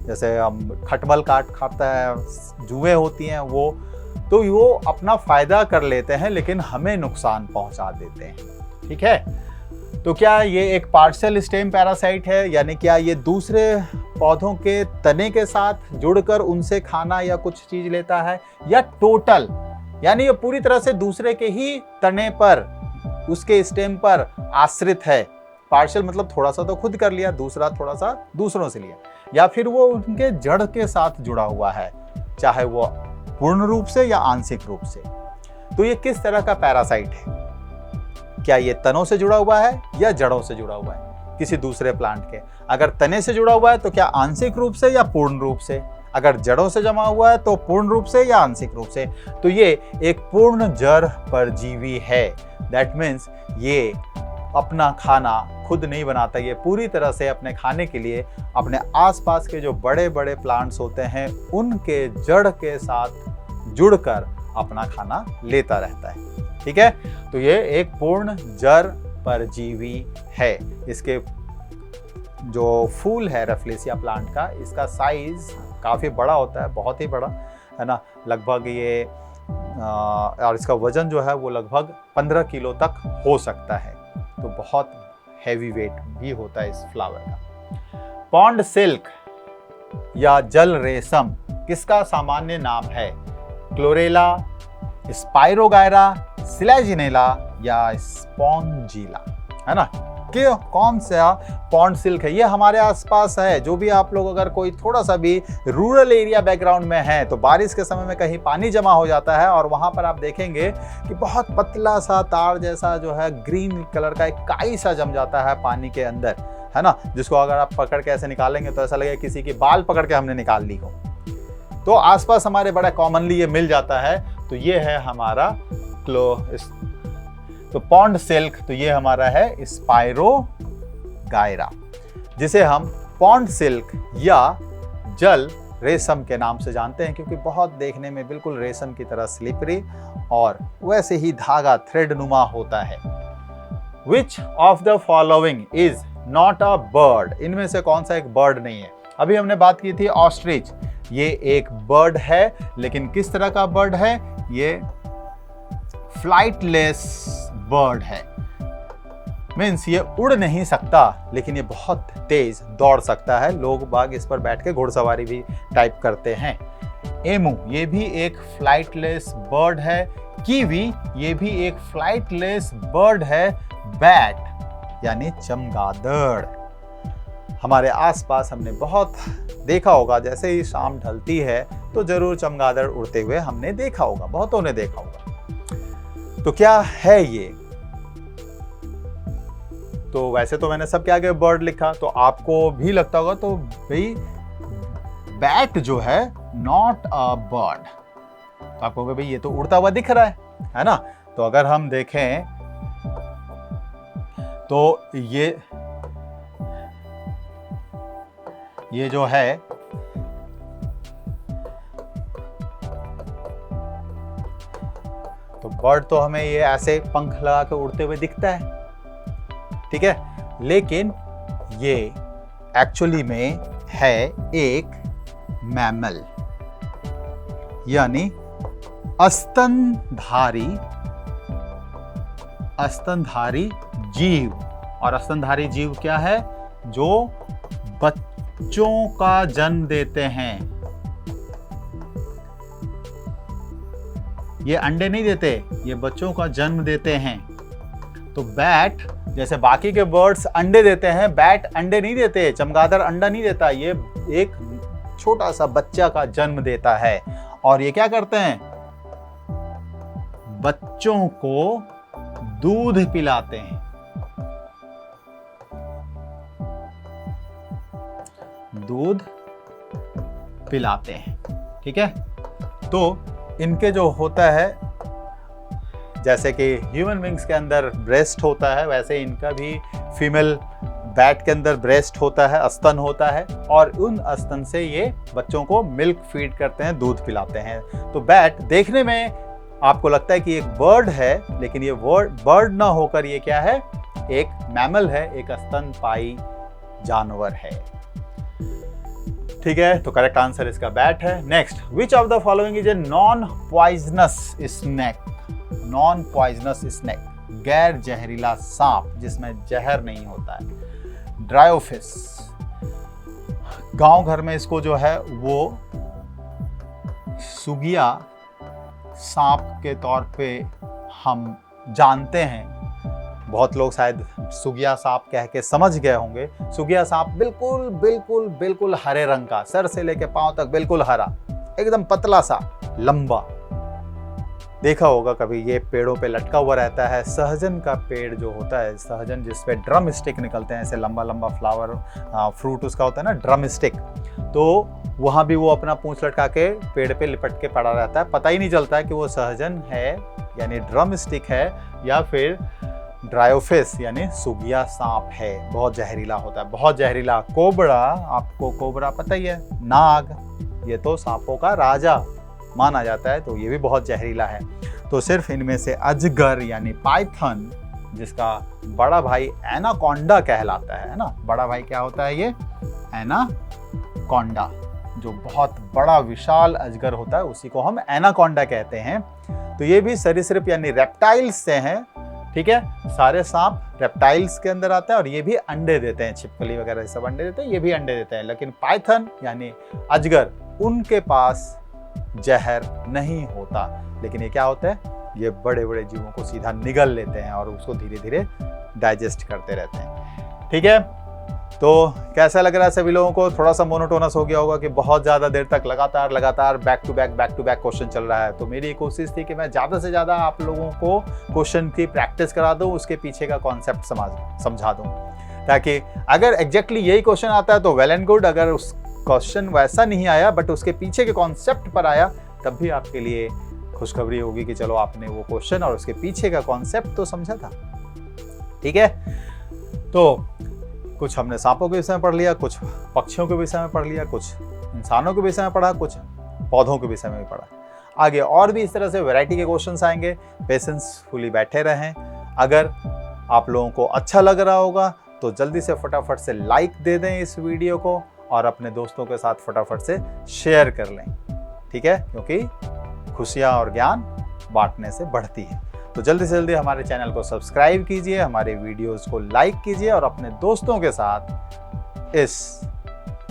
जैसे हम खटमल काट खाता है, जुएं होती हैं वो, तो वो अपना फायदा कर लेते हैं लेकिन हमें नुकसान पहुंचा देते हैं। ठीक है, तो क्या ये एक पार्शियल स्टेम पैरासाइट है, यानी क्या ये दूसरे पौधों के तने के साथ जुड़कर उनसे खाना या कुछ चीज लेता है, या टोटल, यानी ये पूरी तरह से दूसरे के ही तने पर, उसके स्टेम पर आश्रित है। पार्शियल मतलब थोड़ा सा तो खुद कर लिया, दूसरा थोड़ा सा दूसरों से लिया, या फिर वो उनके जड़ के साथ जुड़ा हुआ है, चाहे वो पूर्ण रूप से या आंशिक रूप से। तो ये किस तरह का पैरासाइट है, क्या ये तनों से जुड़ा हुआ है या जड़ों से जुड़ा हुआ है किसी दूसरे प्लांट के? अगर तने से जुड़ा हुआ है तो क्या आंशिक रूप से या पूर्ण रूप से? अगर जड़ों से जमा हुआ है तो पूर्ण रूप से या आंशिक रूप से? तो ये एक पूर्ण जड़ परजीवी है। दैट मीन्स ये अपना खाना खुद नहीं बनाता, ये पूरी तरह से अपने खाने के लिए अपने आसपास के जो बड़े बड़े प्लांट्स होते हैं उनके जड़ के साथ जुड़कर अपना खाना लेता रहता है। ठीक है, तो ये एक पूर्ण जड़ परजीवी है। इसके जो फूल है रेफ्लेसिया प्लांट का, इसका साइज काफ़ी बड़ा होता है, बहुत ही बड़ा है ना, लगभग ये और इसका वजन जो है वो लगभग 15 किलो तक हो सकता है, तो बहुत हैवी वेट भी होता है इस फ्लावर का। पॉन्ड सिल्क या जल रेशम किसका सामान्य नाम है? क्लोरेला, स्पाइरोगायरा, सिलेजिनेला या स्पॉन्जिला, है ना। कि कौन सा पॉन्ड सिल्क है, ये हमारे आसपास है। जो भी आप लोग अगर कोई थोड़ा सा भी रूरल एरिया बैकग्राउंड में है तो बारिश के समय में कहीं पानी जमा हो जाता है और वहाँ पर आप देखेंगे कि बहुत पतला सा तार जैसा जो है ग्रीन कलर का एक काई सा जम जाता है पानी के अंदर, है ना, जिसको अगर आप पकड़ के ऐसे निकालेंगे तो ऐसा लगेगा किसी की बाल पकड़ के हमने निकाल ली हो। तो आसपास हमारे बड़ा कॉमनली ये मिल जाता है। तो ये है हमारा तो पॉन्ड सिल्क, तो ये हमारा है स्पाइरोगायरा, जिसे हम पॉन्ड सिल्क या जल रेशम के नाम से जानते हैं, क्योंकि बहुत देखने में बिल्कुल रेशम की तरह स्लिपरी और वैसे ही धागा थ्रेड नुमा होता है। Which of the following is not a bird? इनमें से कौन सा एक बर्ड नहीं है? अभी हमने बात की थी ऑस्ट्रिच, ये एक बर्ड है, लेकिन किस तरह का बर्ड है? ये फ्लाइटलेस बर्ड है। मीन्स ये उड़ नहीं सकता लेकिन ये बहुत तेज दौड़ सकता है। लोग बाग इस पर बैठ के घुड़सवारी भी टाइप करते हैं। एमू, ये भी एक फ्लाइटलेस बर्ड है। कीवी, ये भी एक फ्लाइटलेस बर्ड है। बैट यानी चमगादड़, हमारे आसपास हमने बहुत देखा होगा, जैसे ही शाम ढलती है तो जरूर चमगादड़ उड़ते हुए हमने देखा होगा, बहुतों ने देखा होगा। तो क्या है ये? तो वैसे तो मैंने सबके आगे बर्ड लिखा, तो आपको भी लगता होगा तो भाई बैट जो है नॉट अ बर्ड, तो आपको भाई ये तो उड़ता हुआ दिख रहा है ना। तो अगर हम देखें तो ये जो है तो बर्ड तो हमें ये ऐसे पंख लगा के उड़ते हुए दिखता है, ठीक है, लेकिन ये एक्चुअली में है एक मैमल, यानी स्तनधारी जीव। और स्तनधारी जीव क्या है? जो बच्चों का जन्म देते हैं, ये अंडे नहीं देते, ये बच्चों का जन्म देते हैं। तो बैट, जैसे बाकी के बर्ड्स अंडे देते हैं, बैट अंडे नहीं देते, चमगादड़ अंडा नहीं देता, ये एक छोटा सा बच्चा का जन्म देता है। और ये क्या करते हैं, बच्चों को दूध पिलाते हैं। दूध पिलाते हैं, ठीक है। तो इनके जो होता है, जैसे कि ह्यूमन बींग्स के अंदर ब्रेस्ट होता है, वैसे इनका भी फीमेल बैट के अंदर ब्रेस्ट होता है, स्तन होता है, और उन स्तन से ये बच्चों को मिल्क फीड करते हैं, दूध पिलाते हैं। तो बैट देखने में आपको लगता है कि एक बर्ड है, लेकिन ये बर्ड ना होकर ये क्या है, एक मैमल है, एक स्तनपायी जानवर है, ठीक है। तो करेक्ट आंसर इसका बैट है। Next, which of the following is a non poisonous snake. Non poisonous snake, गैर जहरीला सांप जिसमें जहर नहीं होता है। ड्रायोफिस, गांव घर में इसको जो है वो सुगिया सांप के तौर पे हम जानते हैं। बहुत लोग शायद सुगिया सांप कह के समझ गए होंगे। सुगिया सांप बिल्कुल बिल्कुल बिल्कुल हरे रंग का, सर से लेके पांव तक बिल्कुल हरा, एकदम पतला सा, लंबा। देखा होगा कभी, ये पेड़ों पे लटका हुआ रहता है। सहजन का पेड़ जो होता है, सहजन जिसपे ड्रम स्टिक निकलते हैं, ऐसे लंबा लंबा फ्लावर फ्रूट उसका होता है ना, ड्रम स्टिक। तो वहाँ भी वो अपना पूंछ लटका के पेड़ पे लिपट के पड़ा रहता है, पता ही नहीं चलता है कि वो सहजन है यानी ड्रम स्टिक है, या फिर ड्रायोफिस यानी सुगिया सांप है। बहुत जहरीला होता है, बहुत जहरीला। कोबरा, आपको कोबरा पता ही है, नाग, ये तो सांपों का राजा माना जाता है, तो ये भी बहुत जहरीला है। तो सिर्फ इनमें से अजगर यानी पाइथन, जिसका बड़ा भाई एनाकोंडा कहलाता है ना, बड़ा भाई क्या होता है, ये एनाकोंडा, जो बहुत बड़ा विशाल अजगर होता है, उसी को हम एनाकोंडा कहते हैं। तो ये भी सरीसृप यानी रेप्टाइल्स से हैं, ठीक है। सारे सांप रेप्टाइल्स के अंदर आते हैं, और ये भी अंडे देते हैं, छिपकली वगैरह सब अंडे देते हैं, ये भी अंडे देते हैं। लेकिन पाइथन यानी अजगर, उनके पास जहर नहीं होता, लेकिन ये क्या होता है, ये बड़े बड़े जीवों को सीधा निगल लेते हैं और उसको धीरे धीरे डाइजेस्ट करते रहते हैं, ठीक है। तो कैसा लग रहा है सभी लोगों को? थोड़ा सा मोनोटोनस हो गया होगा कि बहुत ज़्यादा देर तक लगातार बैक टू बैक क्वेश्चन चल रहा है। तो मेरी कोशिश थी कि मैं ज़्यादा से ज़्यादा आप लोगों को क्वेश्चन की प्रैक्टिस करा दूँ, उसके पीछे का कॉन्सेप्ट समझा दूँ, ताकि अगर एग्जैक्टली यही क्वेश्चन आता है तो वेल एंड गुड। अगर उस क्वेश्चन वैसा नहीं आया बट उसके पीछे के कॉन्सेप्ट पर आया, तब भी आपके लिए खुशखबरी होगी कि चलो आपने वो क्वेश्चन और उसके पीछे का कॉन्सेप्ट तो समझा था, ठीक है। तो कुछ हमने सांपों के विषय में पढ़ लिया, कुछ पक्षियों के विषय में पढ़ लिया, कुछ इंसानों के विषय में पढ़ा, कुछ पौधों के विषय में भी पढ़ा। आगे और भी इस तरह से वैरायटी के क्वेश्चंस आएंगे, पेशेंसफुली बैठे रहें। अगर आप लोगों को अच्छा लग रहा होगा तो जल्दी से फटाफट से लाइक दे दें इस वीडियो को, और अपने दोस्तों के साथ फटाफट से शेयर कर लें, ठीक है, क्योंकि खुशियाँ और ज्ञान बांटने से बढ़ती है। तो जल्दी से जल्दी हमारे चैनल को सब्सक्राइब कीजिए, हमारे वीडियोस को लाइक कीजिए, और अपने दोस्तों के साथ इस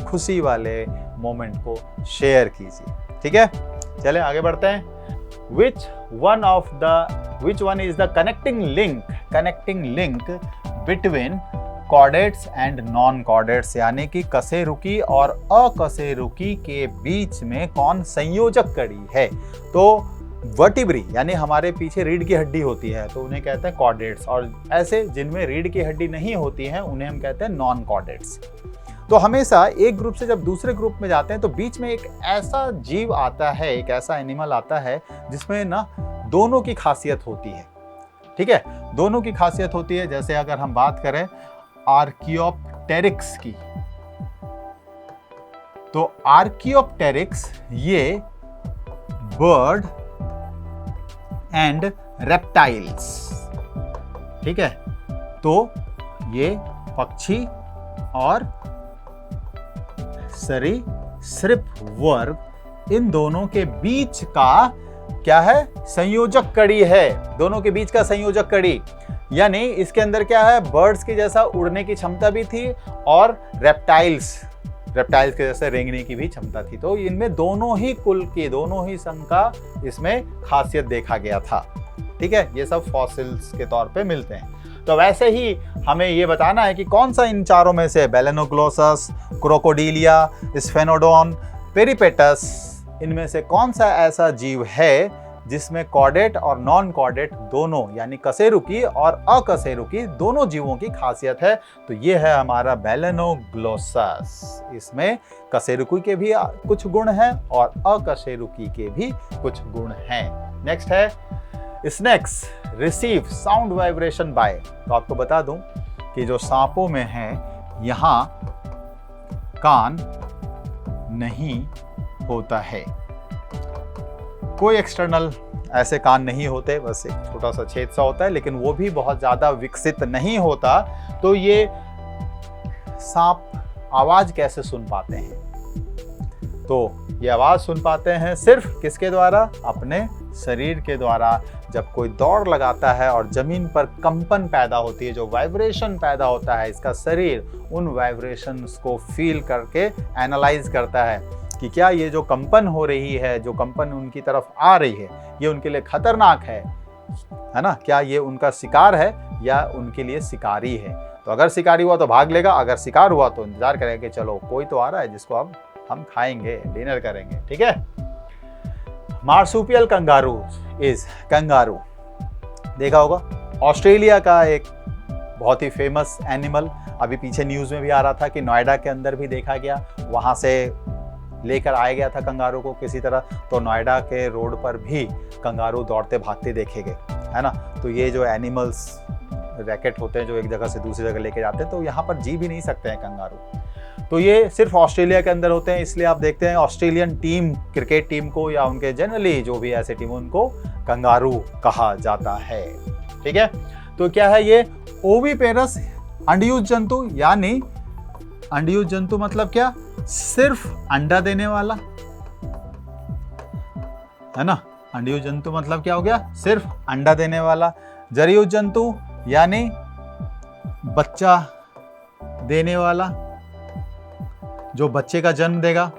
खुशी वाले मोमेंट को शेयर कीजिए, ठीक है। चलें आगे बढ़ते हैं। Which one is the connecting link between chordates and non chordates, यानी कि कशेरुकी और अकशेरुकी के बीच में कौन संयोजक कड़ी है? तो वर्टिब्री यानी हमारे पीछे रीढ़ की हड्डी होती है, तो उन्हें कहते हैं कॉर्डेट्स, और ऐसे जिनमें रीढ़ की हड्डी नहीं होती है उन्हें हम कहते हैं नॉन कॉर्डेट्स। तो हमेशा एक ग्रुप से जब दूसरे ग्रुप में जाते हैं तो बीच में एक ऐसा जीव आता है, एक ऐसा एनिमल आता है जिसमें ना दोनों की खासियत होती है, ठीक है, दोनों की खासियत होती है। जैसे अगर हम बात करें आर्कियोप्टेरिक्स की, तो आर्कियोप्टेरिक्स ये बर्ड एंड रेप्टाइल्स, ठीक है, तो ये पक्षी और सरीसृप वर्ग, इन दोनों के बीच का क्या है? संयोजक कड़ी है, दोनों के बीच का संयोजक कड़ी। यानी इसके अंदर क्या है? बर्ड्स की जैसा उड़ने की क्षमता भी थी, और रेप्टाइल्स के जैसे रेंगने की भी क्षमता थी। तो इनमें दोनों ही कुल की, दोनों ही संघ का इसमें खासियत देखा गया था। ठीक है, ये सब फॉसिल्स के तौर पे मिलते हैं। तो वैसे ही हमें ये बताना है कि कौन सा इन चारों में से बेलेनोग्लोसस, क्रोकोडीलिया, स्फेनोडोन, पेरिपेटस, इनमें से कौन सा ऐसा जीव है जिसमें कॉर्डेट और नॉन कॉर्डेट दोनों, यानी कशेरुकी और अकशेरुकी दोनों जीवों की खासियत है। तो ये है हमारा बेलेनोग्लोसस। इसमें कशेरुकी के भी कुछ गुण हैं और अकशेरुकी के भी कुछ गुण हैं। नेक्स्ट है snakes receive sound vibration by. तो आपको बता दूं कि जो सांपों में है, यहाँ कान नहीं होता है, कोई एक्सटर्नल ऐसे कान नहीं होते, बस एक छोटा सा छेद सा होता है, लेकिन वो भी बहुत ज्यादा विकसित नहीं होता। तो ये सांप आवाज कैसे सुन पाते हैं? तो ये आवाज सुन पाते हैं सिर्फ किसके द्वारा? अपने शरीर के द्वारा। जब कोई दौड़ लगाता है और जमीन पर कंपन पैदा होती है, जो वाइब्रेशन पैदा होता है, इसका शरीर उन वाइब्रेशंस को फील करके एनालाइज करता है कि क्या ये जो कंपन हो रही है, जो कंपन उनकी तरफ आ रही है, ये उनके लिए खतरनाक है ना? क्या ये उनका शिकार है या उनके लिए शिकारी है? तो अगर शिकारी हुआ तो भाग लेगा, अगर शिकार हुआ तो इंतजार करेगा कि चलो कोई तो आ रहा है जिसको अब हम खाएंगे, डिनर करेंगे। ठीक है। मार्सुपियल कंगारू इज कंगारू, देखा होगा, ऑस्ट्रेलिया का एक बहुत ही फेमस एनिमल। अभी पीछे न्यूज में भी आ रहा था कि नोएडा के अंदर भी देखा गया, वहां से लेकर आया गया था कंगारू को किसी तरह। तो नोएडा के रोड पर भी कंगारू दौड़ते भागते देखे गए, है ना। तो ये जो एनिमल्स रैकेट होते हैं जो एक जगह से दूसरी जगह लेके जाते हैं, तो यहाँ पर जी भी नहीं सकते हैं कंगारू। तो ये सिर्फ ऑस्ट्रेलिया के अंदर होते हैं, इसलिए आप देखते हैं ऑस्ट्रेलियन टीम, क्रिकेट टीम को या उनके जनरली जो भी ऐसे टीम, उनको कंगारू कहा जाता है। ठीक है। तो क्या है ये? ओविपेरस अंडयुज जंतु, यानी अंडयुज जंतु मतलब क्या? सिर्फ अंडा देने वाला, है ना। अंडयुज जंतु मतलब क्या हो गया? सिर्फ अंडा देने वाला। जरायुज जंतु यानी बच्चा देने वाला, जो बच्चे का जन्म देगा।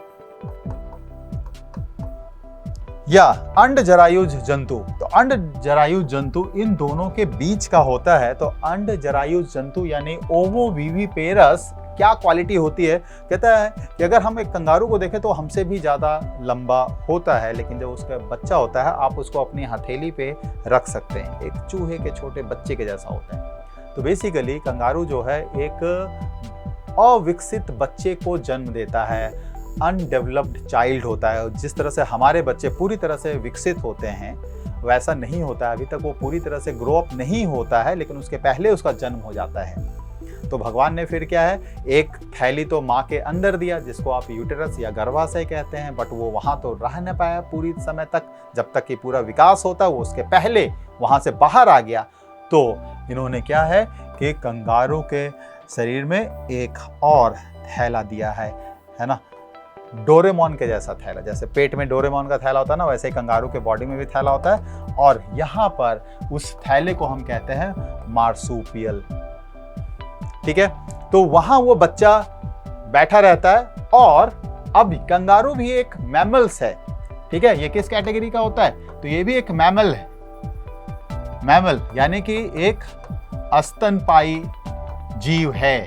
या अंड जरायुज जंतु। तो अंड जरायुज जंतु इन दोनों के बीच का होता है। तो अंड जरायुज जंतु यानी ओविविपेरस क्या क्वालिटी होती है? कहता है कि अगर हम एक कंगारू को देखें तो हमसे भी ज़्यादा लंबा होता है, लेकिन जब उसका बच्चा होता है आप उसको अपनी हथेली पे रख सकते हैं, एक चूहे के छोटे बच्चे के जैसा होता है। तो बेसिकली कंगारू जो है एक अविकसित बच्चे को जन्म देता है, अनडेवलप्ड चाइल्ड होता है। जिस तरह से हमारे बच्चे पूरी तरह से विकसित होते हैं वैसा नहीं होता है, अभी तक वो पूरी तरह से ग्रो अप नहीं होता है, लेकिन उसके पहले उसका जन्म हो जाता है। तो भगवान ने फिर क्या है, एक थैली तो माँ के अंदर दिया जिसको आप यूटेरस या गर्भाशय कहते हैं, बट वो वहाँ तो रह न पाया पूरी समय तक, जब तक कि पूरा विकास होता वो उसके पहले वहाँ से बाहर आ गया। तो इन्होंने क्या है कि कंगारू के शरीर में एक और थैला दिया है ना, डोरेमोन के जैसा थैला। जैसे पेट में डोरेमोन का थैला होता है ना, वैसे ही कंगारू के बॉडी में भी थैला होता है, और यहाँ पर उस थैले को हम कहते हैं मार्सुपियल। ठीक है। तो वहां वो बच्चा बैठा रहता है। और अब कंगारू भी एक मैमल्स है। ठीक है। ये किस कैटेगरी का होता है? तो ये भी एक मैमल है। मैमल यानी कि एक स्तनपायी जीव है।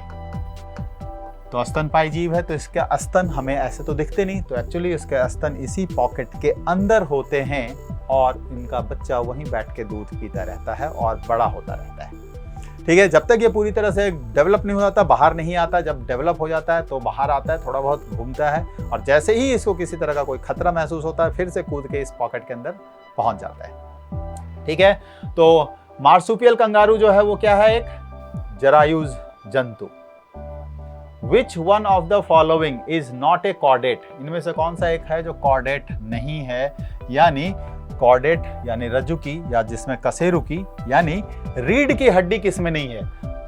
तो स्तनपायी जीव है तो इसके स्तन हमें ऐसे तो दिखते नहीं, तो एक्चुअली इसके स्तन इसी पॉकेट के अंदर होते हैं और इनका बच्चा वहीं बैठ के दूध पीता रहता है और बड़ा होता रहता है। ठीक है। जब तक ये पूरी तरह से डेवलप नहीं हो जाता, बाहर नहीं आता, जब डेवलप हो जाता है तो बाहर आता है, थोड़ा बहुत घूमता है, और जैसे ही इसको किसी तरह का कोई खतरा महसूस होता है फिर से कूद के इस पॉकेट के अंदर पहुंच जाता है। ठीक है। तो मार्सुपियल कंगारू जो है वो क्या है? एक जरायुज जंतु। Which one of the following is not a chordate? इनमें से कौन सा एक है जो कॉर्डेट नहीं है? यानी कॉर्डेट यानी रज्जुकी, या जिसमें कशेरुकी यानी रीढ़ की हड्डी किसमें नहीं है?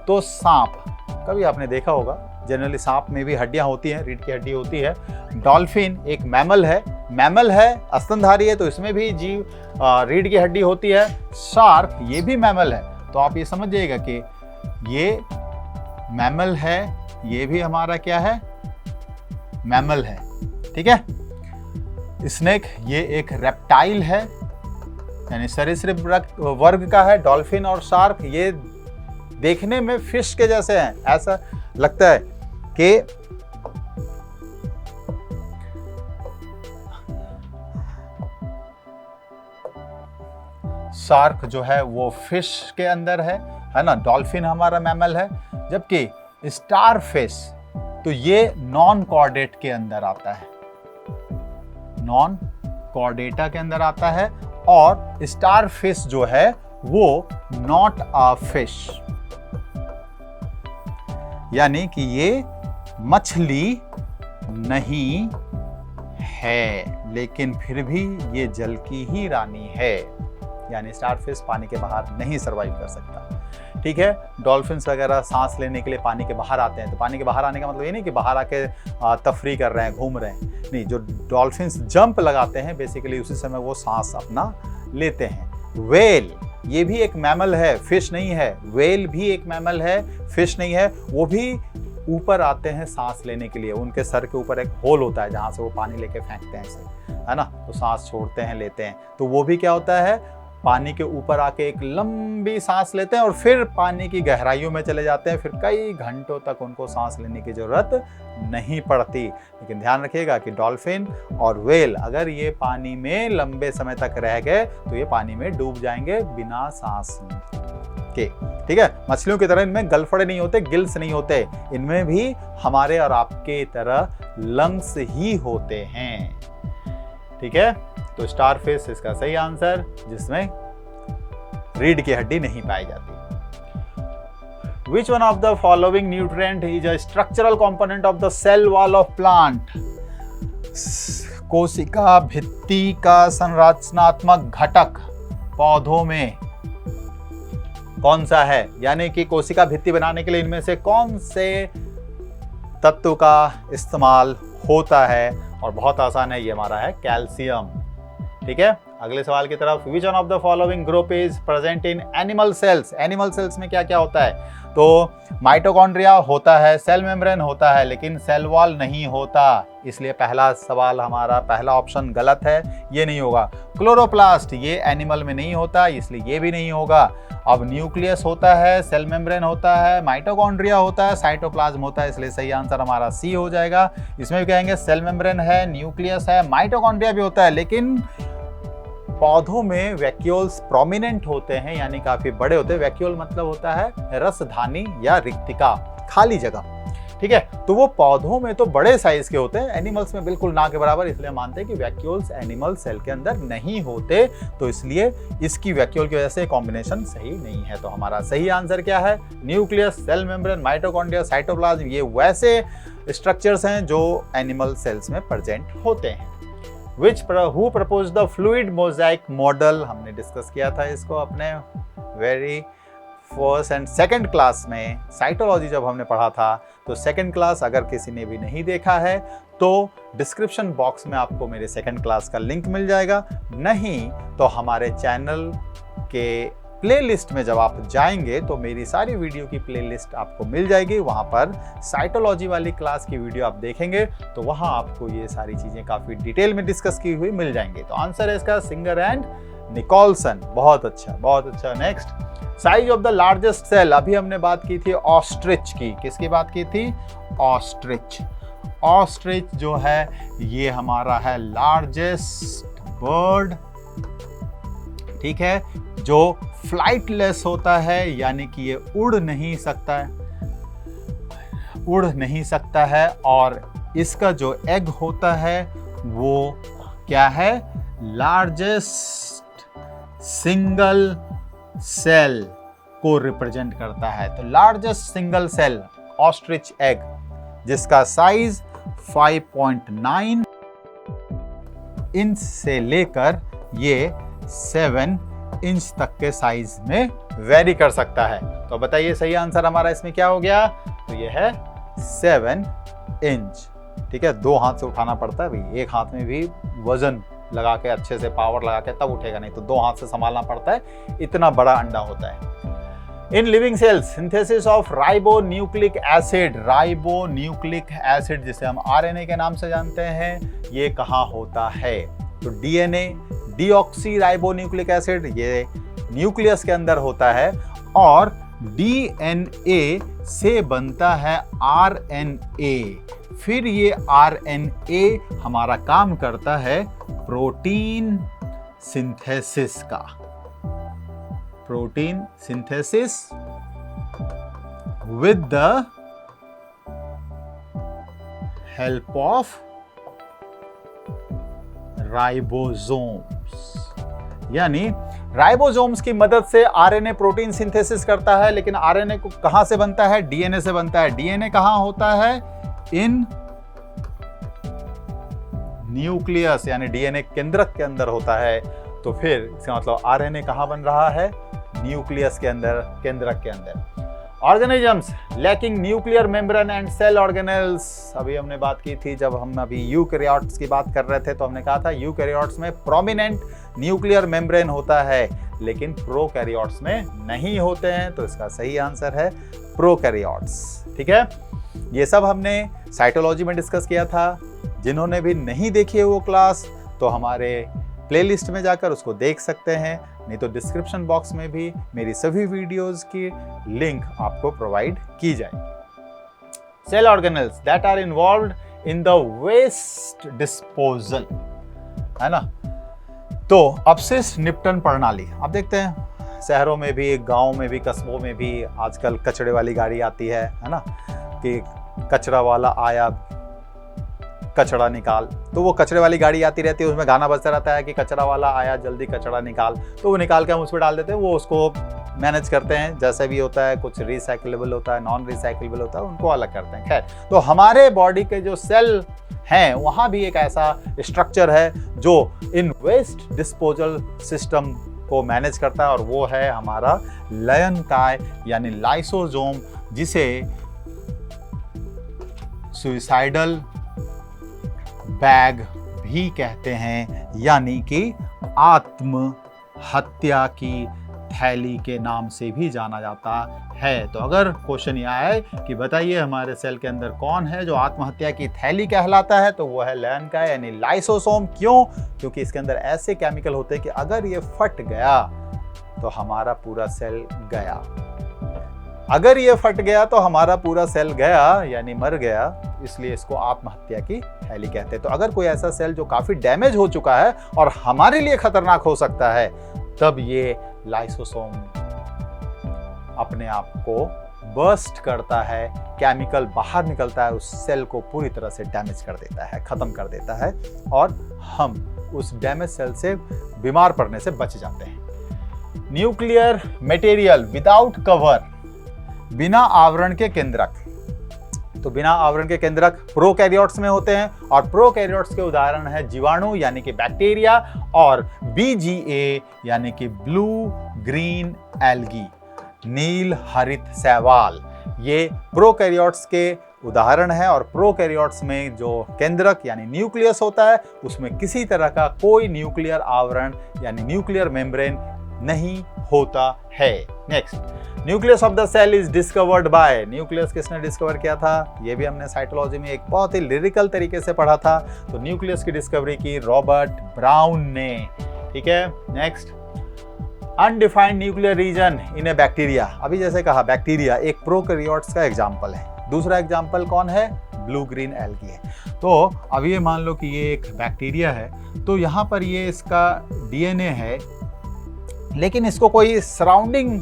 तो सांप। कभी आपने देखा होगा, जनरली सांप में भी हड्डियां होती हैं, रीढ़ की हड्डी होती है। डॉल्फिन एक मैमल है, स्तनधारी है, तो इसमें भी जीव रीढ़ की हड्डी होती है। शार्क ये भी मैमल है। तो आप ये समझ जाइएगा कि ये मैमल है, ये भी हमारा क्या है? मैमल है। ठीक है, स्नेक ये एक रेप्टाइल है, यानी सरीसृप वर्ग का है। डॉल्फिन और शार्क ये देखने में फिश के जैसे हैं, ऐसा लगता है कि शार्क जो है वो फिश के अंदर है ना। डॉल्फिन हमारा मैमल है, जबकि स्टार फिश तो ये नॉन कॉर्डेट के अंदर आता है, नॉन कॉर्डेटा के अंदर आता है। और स्टार फिश जो है वो नॉट अ फिश, यानी कि ये मछली नहीं है, लेकिन फिर भी ये जल की ही रानी है, यानी स्टारफिश पानी के बाहर नहीं सरवाइव कर सकता। ठीक है, डॉल्फिन्स वगैरह सांस लेने के लिए पानी के बाहर आते हैं, तो पानी के बाहर आने का मतलब ये नहीं कि बाहर आके तफरी कर रहे हैं, घूम रहे हैं, नहीं। जो डॉल्फिन्स जंप लगाते हैं बेसिकली उसी समय वो सांस अपना लेते हैं। व्हेल ये भी एक मैमल है, फिश नहीं है। व्हेल भी एक मैमल है, फिश नहीं है। वो भी ऊपर आते हैं सांस लेने के लिए, उनके सर के ऊपर एक होल होता है जहां से वो पानी लेके फेंकते हैं इसे, है ना, तो सांस छोड़ते हैं, लेते हैं। तो वो भी क्या होता है, पानी के ऊपर आके एक लंबी सांस लेते हैं और फिर पानी की गहराइयों में चले जाते हैं, फिर कई घंटों तक उनको सांस लेने की जरूरत नहीं पड़ती। लेकिन ध्यान रखिएगा कि डॉल्फिन और व्हेल अगर ये पानी में लंबे समय तक रह गए तो ये पानी में डूब जाएंगे बिना सांस के। ठीक है, मछलियों की तरह इनमें गलफड़े नहीं होते, गिल्स नहीं होते, इनमें भी हमारे और आपके तरह लंग्स ही होते हैं। ठीक है, तो स्टारफिश इसका सही आंसर, जिसमें रीढ़ की हड्डी नहीं पाई जाती। Which one of the following nutrient is a structural component of the cell wall of plant? कोशिका भित्ति का संरचनात्मक घटक पौधों में कौन सा है, यानी कि कोशिका भित्ति बनाने के लिए इनमें से कौन से तत्व का इस्तेमाल होता है? और बहुत आसान है, ये हमारा है कैल्शियम। ठीक है, अगले सवाल की तरफ। Which one of the following group is present in animal cells? Animal cells में क्या क्या होता है? तो माइटोकॉन्ड्रिया होता है, सेल मेम्ब्रेन होता है, लेकिन सेल वॉल नहीं होता, इसलिए पहला सवाल हमारा, पहला ऑप्शन गलत है, ये नहीं होगा। क्लोरोप्लास्ट ये एनिमल में नहीं होता, इसलिए ये भी नहीं होगा। अब न्यूक्लियस होता है, सेल मेम्ब्रेन होता है, माइटोकॉन्ड्रिया होता है, साइटोप्लाज्म होता है, इसलिए सही आंसर हमारा सी हो जाएगा। इसमें भी कहेंगे सेल मेम्ब्रेन है, न्यूक्लियस है, माइटोकॉन्ड्रिया भी होता है, लेकिन पौधों में वैक्यूल्स प्रोमिनेंट होते हैं, यानी काफी बड़े होते हैं। वैक्यूल मतलब होता है रसधानी या रिक्तिका, खाली जगह। ठीक है, तो वो पौधों में तो बड़े साइज के होते हैं, एनिमल्स में बिल्कुल ना के बराबर, इसलिए मानते हैं कि वैक्यूल्स एनिमल सेल के अंदर नहीं होते, तो इसलिए इसकी वैक्यूल की वजह से कॉम्बिनेशन सही नहीं है। तो हमारा सही आंसर क्या है? Nucleus, cell membrane, mitochondria, cytoplasm, ये वैसे स्ट्रक्चर्स हैं जो एनिमल सेल्स में प्रेजेंट होते हैं। Who proposed the fluid mosaic model? हमने डिस्कस किया था इसको अपने very first and second class में, साइटोलॉजी जब हमने पढ़ा था। तो सेकंड क्लास अगर किसी ने भी नहीं देखा है तो डिस्क्रिप्शन बॉक्स में आपको मेरे सेकंड क्लास का लिंक मिल जाएगा, नहीं तो हमारे चैनल के प्लेलिस्ट में जब आप जाएंगे तो मेरी सारी वीडियो की प्लेलिस्ट आपको मिल जाएगी, वहां पर साइटोलॉजी वाली क्लास की वीडियो आप देखेंगे तो वहां आपको ये सारी चीजें काफी डिटेल में डिस्कस की हुई मिल जाएंगी। तो आंसर है इसका सिंगर एंड निकोलसन। बहुत अच्छा, बहुत अच्छा। Next, size of the largest cell. अभी हमने बात की थी ऑस्ट्रिच की, किसकी बात की थी? ऑस्ट्रिच। ऑस्ट्रिच जो है ये हमारा है लार्जेस्ट बर्ड, ठीक है, जो फ्लाइटलेस होता है, यानी कि ये उड़ नहीं सकता है, उड़ नहीं सकता है। और इसका जो एग होता है वो क्या है? लार्जेस्ट सिंगल सेल को रिप्रेजेंट करता है। तो largest single cell ostrich egg, जिसका साइज 5.9 इंच से लेकर ये 7 इंच तक के साइज में वेरी कर सकता है। तो बताइए सही आंसर हमारा इसमें क्या हो गया? तो ये है 7 इंच। ठीक है, 2 हाथ से उठाना पड़ता है भाई, एक हाथ में भी वजन लगा के अच्छे से पावर लगा के तब उठेगा, नहीं तो 2 हाथ से संभालना पड़ता है, इतना बड़ा अंडा होता है। In living cells synthesis of ribonucleic acid जिसे हम आरएनए के नाम से जानते हैं, ये कहाँ होता है? तो डीएनए डीऑक्सी राइबोन्यूक्लिक एसिड ये न्यूक्लियस के अंदर होता है और डीएनए से बनता है आरएनए। फिर ये आरएनए हमारा काम करता है प्रोटीन सिंथेसिस का। Protein synthesis with the help of ribosomes, यानी राइबोसोम्स की मदद से आरएनए प्रोटीन सिंथेसिस करता है। लेकिन आरएनए को कहां से बनता है? डीएनए से बनता है। डीएनए कहां होता है? इन न्यूक्लियस, यानी डीएनए केंद्रक के अंदर होता है। तो फिर इसका मतलब आरएनए कहां बन रहा है? न्यूक्लियस के अंदर, केंद्रक के अंदर। Organisms lacking nuclear membrane and cell organelles, अभी हमने बात की थी जब हम अभी यूकैरियोट्स की बात कर रहे थे, तो हमने कहा था यूकैरियोट्स में प्रोमिनेंट न्यूक्लियर मेम्ब्रेन होता है लेकिन प्रोकैरियोट्स में नहीं होते हैं। तो इसका सही आंसर है प्रोकैरियोट्स। ठीक है, ये सब हमने साइटोलॉजी में डिस्कस किया था। जिन्होंने भी नहीं देखी है वो क्लास, तो हमारे प्लेलिस्ट में जाकर उसको देख सकते हैं, नहीं तो डिस्क्रिप्शन बॉक्स में भी मेरी सभी वीडियोस की लिंक आपको प्रोवाइड की जाए। Cell organelles that are involved in the waste disposal, है ना। तो अपशिष्ट निपटन प्रणाली, आप देखते हैं शहरों में भी, गांव में भी, कस्बों में भी आजकल कचरे वाली गाड़ी आती है ना, कि कचरा वाला आया कचरा निकाल। तो वो कचरे वाली गाड़ी आती रहती है, उसमें गाना बजता रहता है कि कचरा वाला आया जल्दी कचरा निकाल। तो वो निकाल के हम उस पर डाल देते हैं, वो उसको मैनेज करते हैं जैसे भी होता है। कुछ रिसाइक्लेबल होता है, नॉन रिसाइक्लेबल होता है, उनको अलग करते हैं। खैर, तो हमारे बॉडी के जो सेल हैं वहाँ भी एक ऐसा स्ट्रक्चर है जो इन वेस्ट डिस्पोजल सिस्टम को मैनेज करता है, और वो है हमारा लयनकाय यानी लाइसोसोम, जिसे सुइसाइडल बैग भी कहते हैं, यानी कि आत्महत्या की थैली के नाम से भी जाना जाता है। तो अगर क्वेश्चन यह आए कि बताइए हमारे सेल के अंदर कौन है जो आत्महत्या की थैली कहलाता है, तो वो है लयनकाय यानी लाइसोसोम। क्यों? क्योंकि इसके अंदर ऐसे केमिकल होते हैं कि अगर ये फट गया तो हमारा पूरा सेल गया। अगर ये फट गया तो हमारा पूरा सेल गया, यानी मर गया। इसलिए इसको आत्महत्या की थैली कहते हैं। तो अगर कोई ऐसा सेल जो काफी डैमेज हो चुका है और हमारे लिए खतरनाक हो सकता है, तब ये लाइसोसोम अपने आप को बर्स्ट करता है, केमिकल बाहर निकलता है, उस सेल को पूरी तरह से डैमेज कर देता है, खत्म कर देता है, और हम उस डैमेज सेल से बीमार पड़ने से बच जाते हैं। न्यूक्लियर मटेरियल विदाउट कवर, बिना आवरण के केंद्रक। तो बिना आवरण के केंद्रक प्रोकैरियोट्स में होते हैं, और प्रोकैरियोट्स के उदाहरण है जीवाणु यानी कि बैक्टीरिया, और बीजीए यानी कि ब्लू ग्रीन एल्गी, नील हरित शैवाल। ये प्रोकैरियोट्स के उदाहरण है। और प्रोकैरियोट्स में जो केंद्रक यानी न्यूक्लियस होता है, उसमें किसी तरह का कोई न्यूक्लियर आवरण यानी न्यूक्लियर मेम्ब्रेन नहीं होता है। Next, nucleus of the cell is discovered by, nucleus किसने डिस्कवर किया था? ये भी हमने साइटोलॉजी में एक बहुत ही लिरिकल तरीके से पढ़ा था। तो न्यूक्लियस की डिस्कवरी की रॉबर्ट ब्राउन ने। ठीक है, नेक्स्ट, अनडिफाइंड न्यूक्लियर रीजन इन ए बैक्टीरिया। अभी जैसे कहा बैक्टीरिया एक प्रोकैरियोट्स का एग्जाम्पल है। दूसरा एग्जाम्पल कौन है? ब्लू ग्रीन एल्गी है। तो अब ये मान लो कि ये एक बैक्टीरिया है, तो यहाँ पर ये इसका डीएनए है, लेकिन इसको कोई सराउंडिंग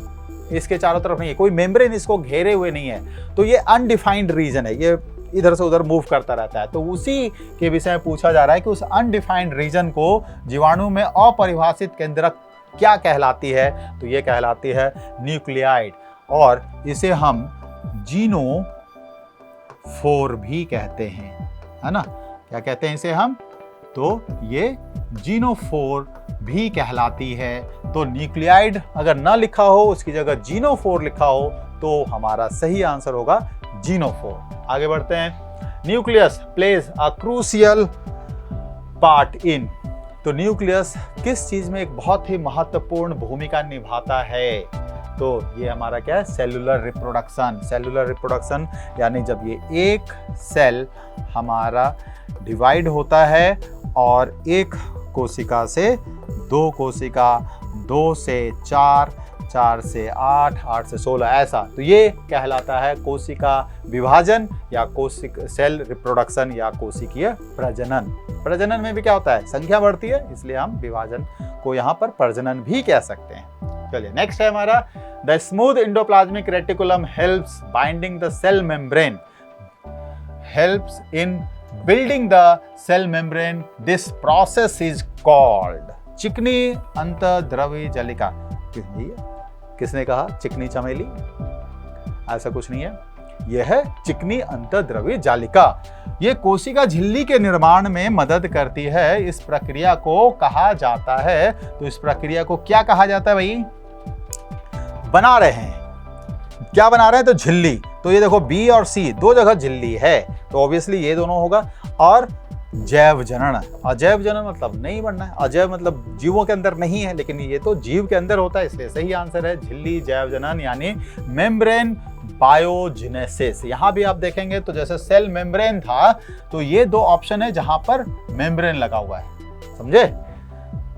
इसके चारों तरफ नहीं है, कोई मेम्ब्रेन इसको घेरे हुए नहीं है। तो ये अनडिफाइंड रीजन है, ये इधर से उधर मूव करता रहता है। तो उसी के विषय में पूछा जा रहा है कि उस अनडिफाइंड रीजन को जीवाणु में अपरिभाषित केंद्रक क्या कहलाती है? तो ये कहलाती है न्यूक्लियाइड, और इसे हम जीनोफोर भी कहते हैं, है ना। क्या कहते हैं इसे हम? तो ये जीनोफोर भी कहलाती है। तो न्यूक्लियाइड अगर ना लिखा हो, उसकी जगह जीनोफोर लिखा हो, तो हमारा सही आंसर होगा जीनोफोर। आगे बढ़ते हैं। Nucleus plays a crucial part in, तो न्यूक्लियस किस चीज में एक बहुत ही महत्वपूर्ण भूमिका निभाता है? तो ये हमारा क्या है, सेलुलर रिप्रोडक्शन। सेलुलर रिप्रोडक्शन यानी जब ये एक सेल हमारा डिवाइड होता है और एक कोशिका से दो कोशिका, 2 से 4, 4 से 8, 8 से 16 ऐसा, तो ये कहलाता है कोशिका विभाजन या सेल रिप्रोडक्शन या कोशिकीय प्रजनन। प्रजनन में भी क्या होता है, संख्या बढ़ती है, इसलिए हम विभाजन को यहाँ पर प्रजनन भी कह सकते हैं। चलिए नेक्स्ट है हमारा, the smooth endoplasmic reticulum helps binding the cell membrane, helps in building the cell membrane, this process is called. चिकनी अंतःद्रवी जालिका, किसने कहा चिकनी चमेली, ऐसा कुछ नहीं है, यह है चिकनी अंतःद्रवी जालिका। ये कोशिका झिल्ली के निर्माण में मदद करती है। इस प्रक्रिया को कहा जाता है, तो इस प्रक्रिया को क्या कहा जाता है भाई, बना रहे हैं, क्या बना रहे हैं, तो झिल्ली। तो ये देखो बी और सी दो जगह झिल्ली है, तो ऑब्वियसली ये दोनों होगा। और जैव जनन, अजैव जनन मतलब नहीं बनना है, अजैव मतलब जीवों के अंदर नहीं है, लेकिन ये तो जीव के अंदर होता है, इसलिए सही आंसर है झिल्ली जैव जनन यानी मेम्ब्रेन बायोजेनेसिस। यहां भी आप देखेंगे तो जैसे सेल मेम्ब्रेन था, तो ये दो ऑप्शन है जहां पर मेम्ब्रेन लगा हुआ है, समझे।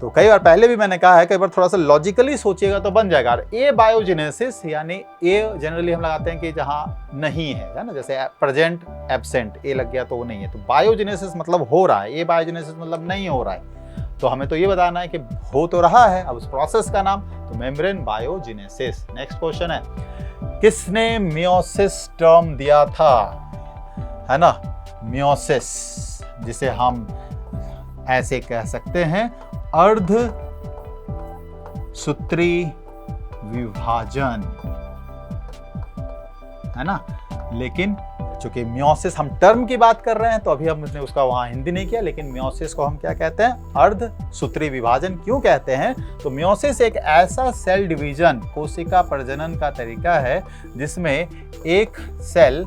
तो कई बार पहले भी मैंने कहा है, कई बार थोड़ा सा लॉजिकली सोचिएगा तो बन जाएगा। ए बायोजेनेसिस यानी ए जनरली हम लगाते हैं कि जहां नहीं है ना, जैसे प्रेजेंट एब्सेंट, ए लग गया तो वो नहीं है। तो बायोजेनेसिस मतलब हो रहा है, ए बायोजेनेसिस मतलब नहीं हो रहा है। तो हमें तो ये बताना है कि हो तो रहा है, अब उस प्रोसेस का नाम, तो मेम्ब्रेन बायोजेनेसिस। नेक्स्ट क्वेश्चन है, किसने मियोसिस टर्म दिया था, है ना, मियोसिस, जिसे हम ऐसे कह सकते हैं अर्ध सूत्री विभाजन, है ना। लेकिन चूंकि मियोसिस हम टर्म की बात कर रहे हैं, तो अभी हमने उसका वहां हिंदी नहीं किया, लेकिन मियोसिस को हम क्या कहते हैं, अर्ध सूत्री विभाजन क्यों कहते हैं। तो मियोसिस एक ऐसा सेल डिवीजन, कोशिका प्रजनन का तरीका है जिसमें एक सेल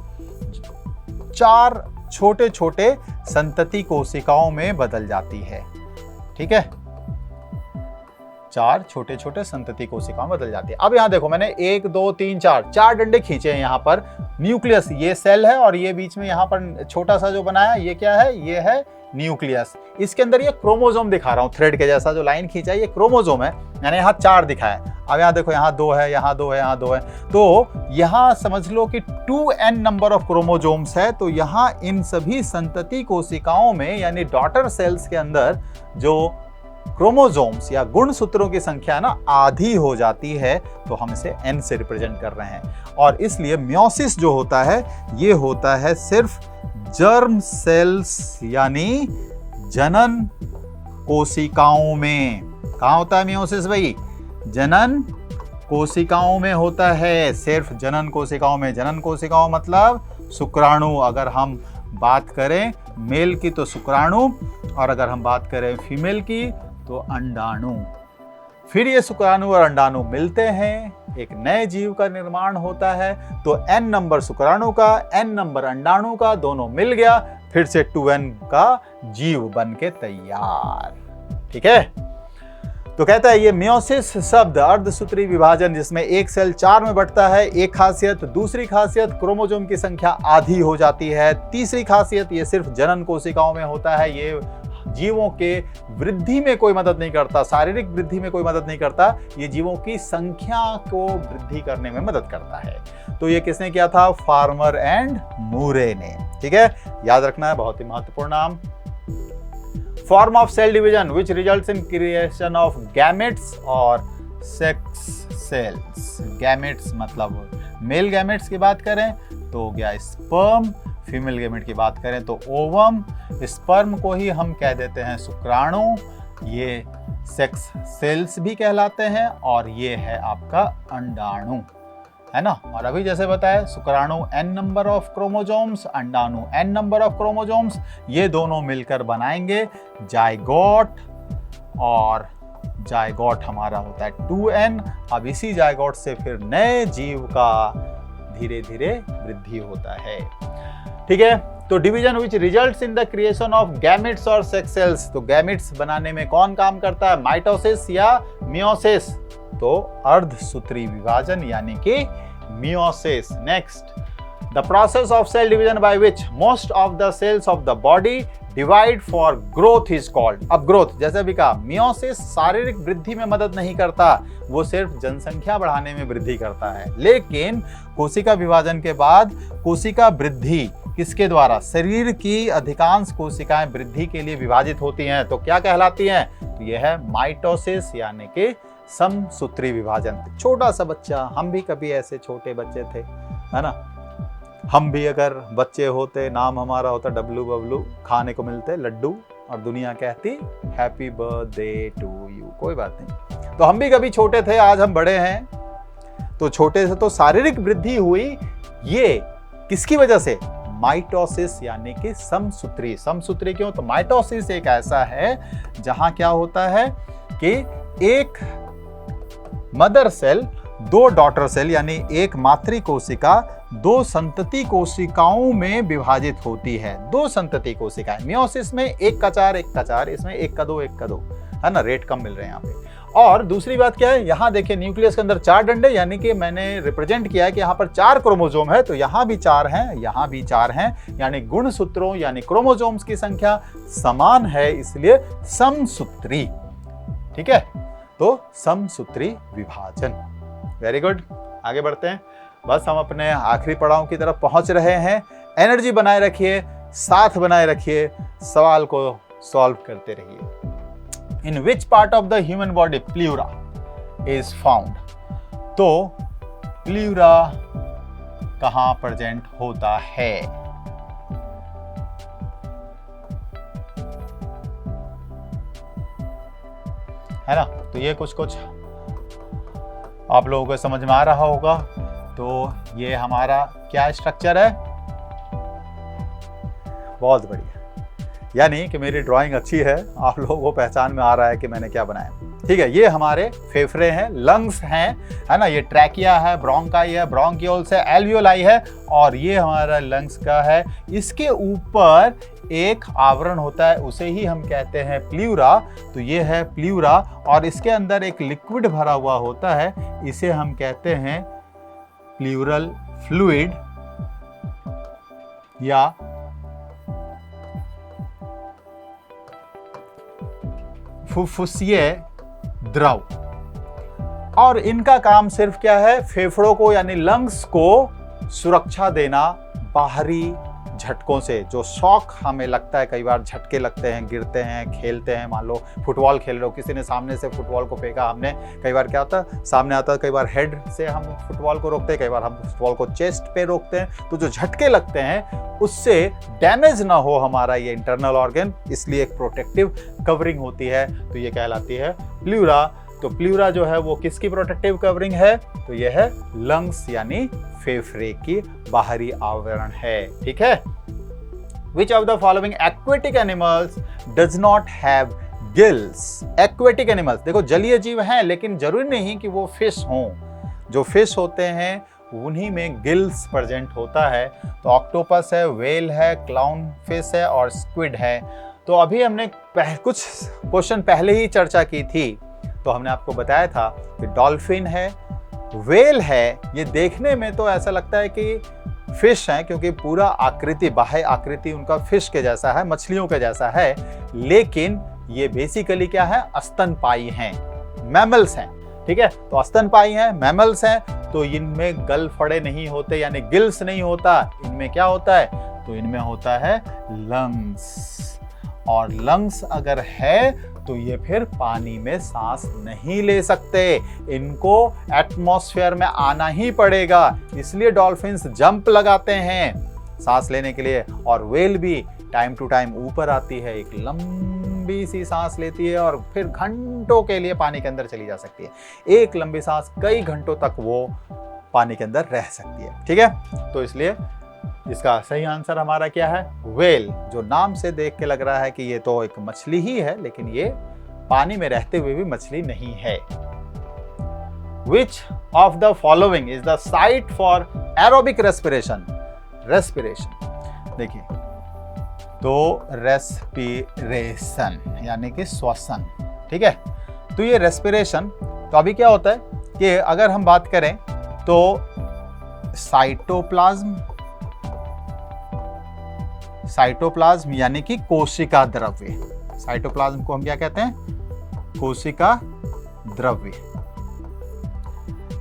4 छोटे छोटे संतति कोशिकाओं में बदल जाती है, ठीक है, 4 छोटे छोटे संतति कोशिकाओं में बदल जाती है। अब यहां देखो मैंने 1 2 3 4 डंडे खींचे हैं यहाँ पर। न्यूक्लियस ये सेल है, और ये बीच में यहाँ पर छोटा सा जो बनाया ये क्या है, ये है न्यूक्लियस। इसके अंदर ये क्रोमोसोम दिखा रहा हूँ, थ्रेड के जैसा जो लाइन खींचा है ये क्रोमोसोम है, यानी यहाँ 4 दिखाया है। अब यहाँ देखो यहाँ 2 है, यहाँ 2 है, यहाँ 2 है, तो यहाँ समझ लो कि 2n नंबर ऑफ क्रोमोसोम्स है। तो यहाँ इन सभी संतति कोशिकाओं में यानी डॉटर सेल्स के अंदर जो क्रोमोसोम्स या गुणसूत्रों की संख्या ना आधी हो जाती है, तो हम इसे n से रिप्रेजेंट कर रहे हैं। और इसलिए मियोसिस जो होता है ये होता है सिर्फ जर्म सेल्स यानी जनन कोशिकाओं में। कहाँ होता है मियोसिस भाई, जनन कोशिकाओं में होता है, सिर्फ जनन कोशिकाओं में। जनन कोशिकाओं मतलब शुक्राणु, अगर हम बात करें मेल की तो शुक्राणु, और अगर हम बात करें फीमेल की तो अंडाणु। फिर ये शुक्राणु और अंडाणु मिलते हैं, एक नए जीव का निर्माण होता है। तो n नंबर शुक्राणु का, n नंबर अंडाणु का, दोनों मिल गया, फिर से 2n का जीव बन के तैयार, ठीक है। तो कहता है ये मियोसिस शब्द अर्धसूत्री विभाजन, जिसमें एक सेल 4 में बढ़ता है, एक खासियत। दूसरी खासियत क्रोमोसोम की संख्या आधी हो जाती है। तीसरी खासियत ये सिर्फ जनन कोशिकाओं में होता है, ये जीवों के वृद्धि में कोई मदद नहीं करता, शारीरिक वृद्धि में कोई मदद नहीं करता, ये जीवों की संख्या को वृद्धि करने में मदद करता है। तो ये किसने किया था, फार्मर एंड मूरे ने, ठीक है, याद रखना है, बहुत ही महत्वपूर्ण नाम। Form of cell division which results in creation of gametes और सेक्स सेल्स। गैमेट्स मतलब मेल गैमेट्स की बात करें तो हो गया स्पर्म, फीमेल गैमेट की बात करें तो ओवम। स्पर्म को ही हम कह देते हैं शुक्राणु, ये सेक्स सेल्स भी कहलाते हैं, और ये है आपका अंडाणु, है ना। और अभी जैसे बताया शुक्राणु n नंबर ऑफ क्रोमोसोम्स, अंडाणु n नंबर ऑफ क्रोमोसोम्स, ये दोनों मिलकर बनाएंगे जायगोट, और जायगोट हमारा होता है 2n। अब इसी जायगोट से फिर नए जीव का धीरे धीरे वृद्धि होता है, ठीक है। तो division which results in the creation of gametes और सेक्स सेल्स, तो गैमेट्स बनाने में कौन काम करता है, माइटोसिस या मियोसिस, तो अर्धसूत्री विभाजन यानी कि meiosis. Next, the process of cell division by which most of the cells of the body divide for growth is called. अब ग्रोथ, जैसे भी कहा, मियोसिस शारीरिक वृद्धि में मदद नहीं करता, वो सिर्फ जनसंख्या बढ़ाने में वृद्धि करता है। लेकिन कोशिका विभाजन के बाद कोशिका वृद्धि किसके द्वारा? शरीर की अधिकांश कोशिकाएं वृद्धि के लिए विभाजित होती हैं, तो क्या कहलाती हैं? तो यह है माइटोसिस यानी कि समसूत्री विभाजन। छोटा सा बच्चा, हम भी कभी ऐसे छोटे बच्चे थे, है ना? हम भी अगर बच्चे होते, नाम हमारा होता डब्लू बबलू, खाने को मिलते लड्डू और दुनिया कहती हैप्पी बर्थडे टू यू। कोई बात नहीं, तो हम भी कभी छोटे थे, आज हम बड़े हैं। तो छोटे से तो शारीरिक वृद्धि हुई, ये किसकी वजह से? माइटोसिस यानी कि समसूत्री। समसूत्री क्यों? तो माइटोसिस एक ऐसा है जहां क्या होता है कि एक मदर सेल दो डॉटर सेल यानी एक मातृ कोशिका दो संतति कोशिकाओं में विभाजित होती है। दो संतति कोशिकाएं। मियोसिस में एक का चार, इसमें एक का दो, है ना? रेट कम मिल रहे हैं यहाँ पे। और दूसरी बात क्या है, यहाँ देखिए न्यूक्लियस के अंदर 4 डंडे, यानी कि मैंने रिप्रेजेंट किया है कि यहाँ पर 4 क्रोमोसोम है, तो यहाँ भी 4 हैं, यहाँ भी 4 हैं, यानी गुणसूत्रों यानी क्रोमोसोम्स की संख्या समान है, इसलिए समसूत्री। ठीक है, तो समसूत्री विभाजन। वेरी गुड, आगे बढ़ते हैं। बस हम अपने आखिरी पड़ाव की तरफ पहुंच रहे हैं। एनर्जी बनाए रखिए, साथ बनाए रखिए, सवाल को सॉल्व करते रहिए। In which part of the human body pleura is found? तो प्ल्यूरा कहां प्रेजेंट होता है? है ना? तो ये कुछ आप लोगों को समझ में आ रहा होगा। तो ये हमारा क्या स्ट्रक्चर है? बहुत बढ़िया, यानी कि मेरी ड्राइंग अच्छी है, आप लोगों को पहचान में आ रहा है कि मैंने क्या बनाया। ठीक है, ये हमारे फेफड़े हैं, लंग्स हैं, है ना? ये ट्रैकिया है, ब्रोंकाई है, ब्रोंकियोल्स है, एल्वियोलाई है, और ये हमारा लंग्स का है। इसके ऊपर एक आवरण होता है, उसे ही हम कहते हैं प्ल्यूरा। तो ये है प्ल्यूरा, और इसके अंदर एक लिक्विड भरा हुआ होता है, इसे हम कहते हैं प्ल्यूरल फ्लूइड या फुफ्फुसीय द्रव। और इनका काम सिर्फ क्या है? फेफड़ों को यानी लंग्स को सुरक्षा देना बाहरी झटकों से। जो शॉक हमें लगता है, कई बार झटके लगते हैं, गिरते हैं, खेलते हैं, मान लो फुटबॉल खेल रहे हो, किसी ने सामने से फुटबॉल को फेंका, हमने कई बार क्या होता है, सामने आता है, कई बार हेड से हम फुटबॉल को रोकते हैं, कई बार हम फुटबॉल को चेस्ट पे रोकते हैं। तो जो झटके लगते हैं उससे डैमेज ना हो हमारा ये इंटरनल ऑर्गन, इसलिए एक प्रोटेक्टिव कवरिंग होती है, तो ये कहलाती है प्ल्यूरा। तो प्ल्यूरा जो है वो किसकी प्रोटेक्टिव कवरिंग है? तो ये है लंग्स यानी फेफड़े की बाहरी आवरण है। ठीक है। Which of the following aquatic animals does not have gills? Aquatic animals, देखो जलीय जीव हैं, लेकिन जरूरी नहीं कि वो फिश हों। जो फिश होते हैं उन्हीं में गिल्स प्रेजेंट होता है। तो ऑक्टोपस है, व्हेल है, क्लाउन फिश है और स्क्विड है। तो अभी हमने कुछ क्वेश्चन पहले ही चर्चा की थी, तो हमने आपको बताया था कि डॉल्फिन है, व्हेल है। ये देखने में तो ऐसा लगता है कि फिश हैं, क्योंकि पूरा आकृति, बाह्य आकृति उनका फिश के जैसा है, मछलियों के जैसा है, लेकिन ये बेसिकली क्या है? स्तनपायी हैं, मैमल्स हैं। ठीक है, तो स्तनपायी हैं, मैमल्स हैं, तो इनमें गल फड़े नहीं होते, यानी गिल्स नहीं होता। इनमें क्या होता है? तो इनमें होता है लंग्स। और लंग्स अगर है तो ये फिर पानी में सांस नहीं ले सकते, इनको एटमॉस्फेयर में आना ही पड़ेगा। इसलिए डॉल्फिन्स जंप लगाते हैं सांस लेने के लिए, और व्हेल भी टाइम टू टाइम ऊपर आती है, एक लंबी सी सांस लेती है और फिर घंटों के लिए पानी के अंदर चली जा सकती है। एक लंबी सांस कई घंटों तक वो पानी के अंदर रह सकती है। ठीक है, तो इसलिए इसका सही आंसर हमारा क्या है? व्हेल। जो नाम से देख के लग रहा है कि ये तो एक मछली ही है, लेकिन ये पानी में रहते हुए भी मछली नहीं है। Which of the following is the site for aerobic respiration? Respiration, देखिए, तो रेस्पिरेशन यानी कि श्वसन। ठीक है, तो ये रेस्पिरेशन तो अभी क्या होता है कि अगर हम बात करें तो साइटोप्लाज्म यानी कि कोशिका द्रव्य, साइटोप्लाज्म को हम क्या कहते हैं, कोशिका द्रव्य।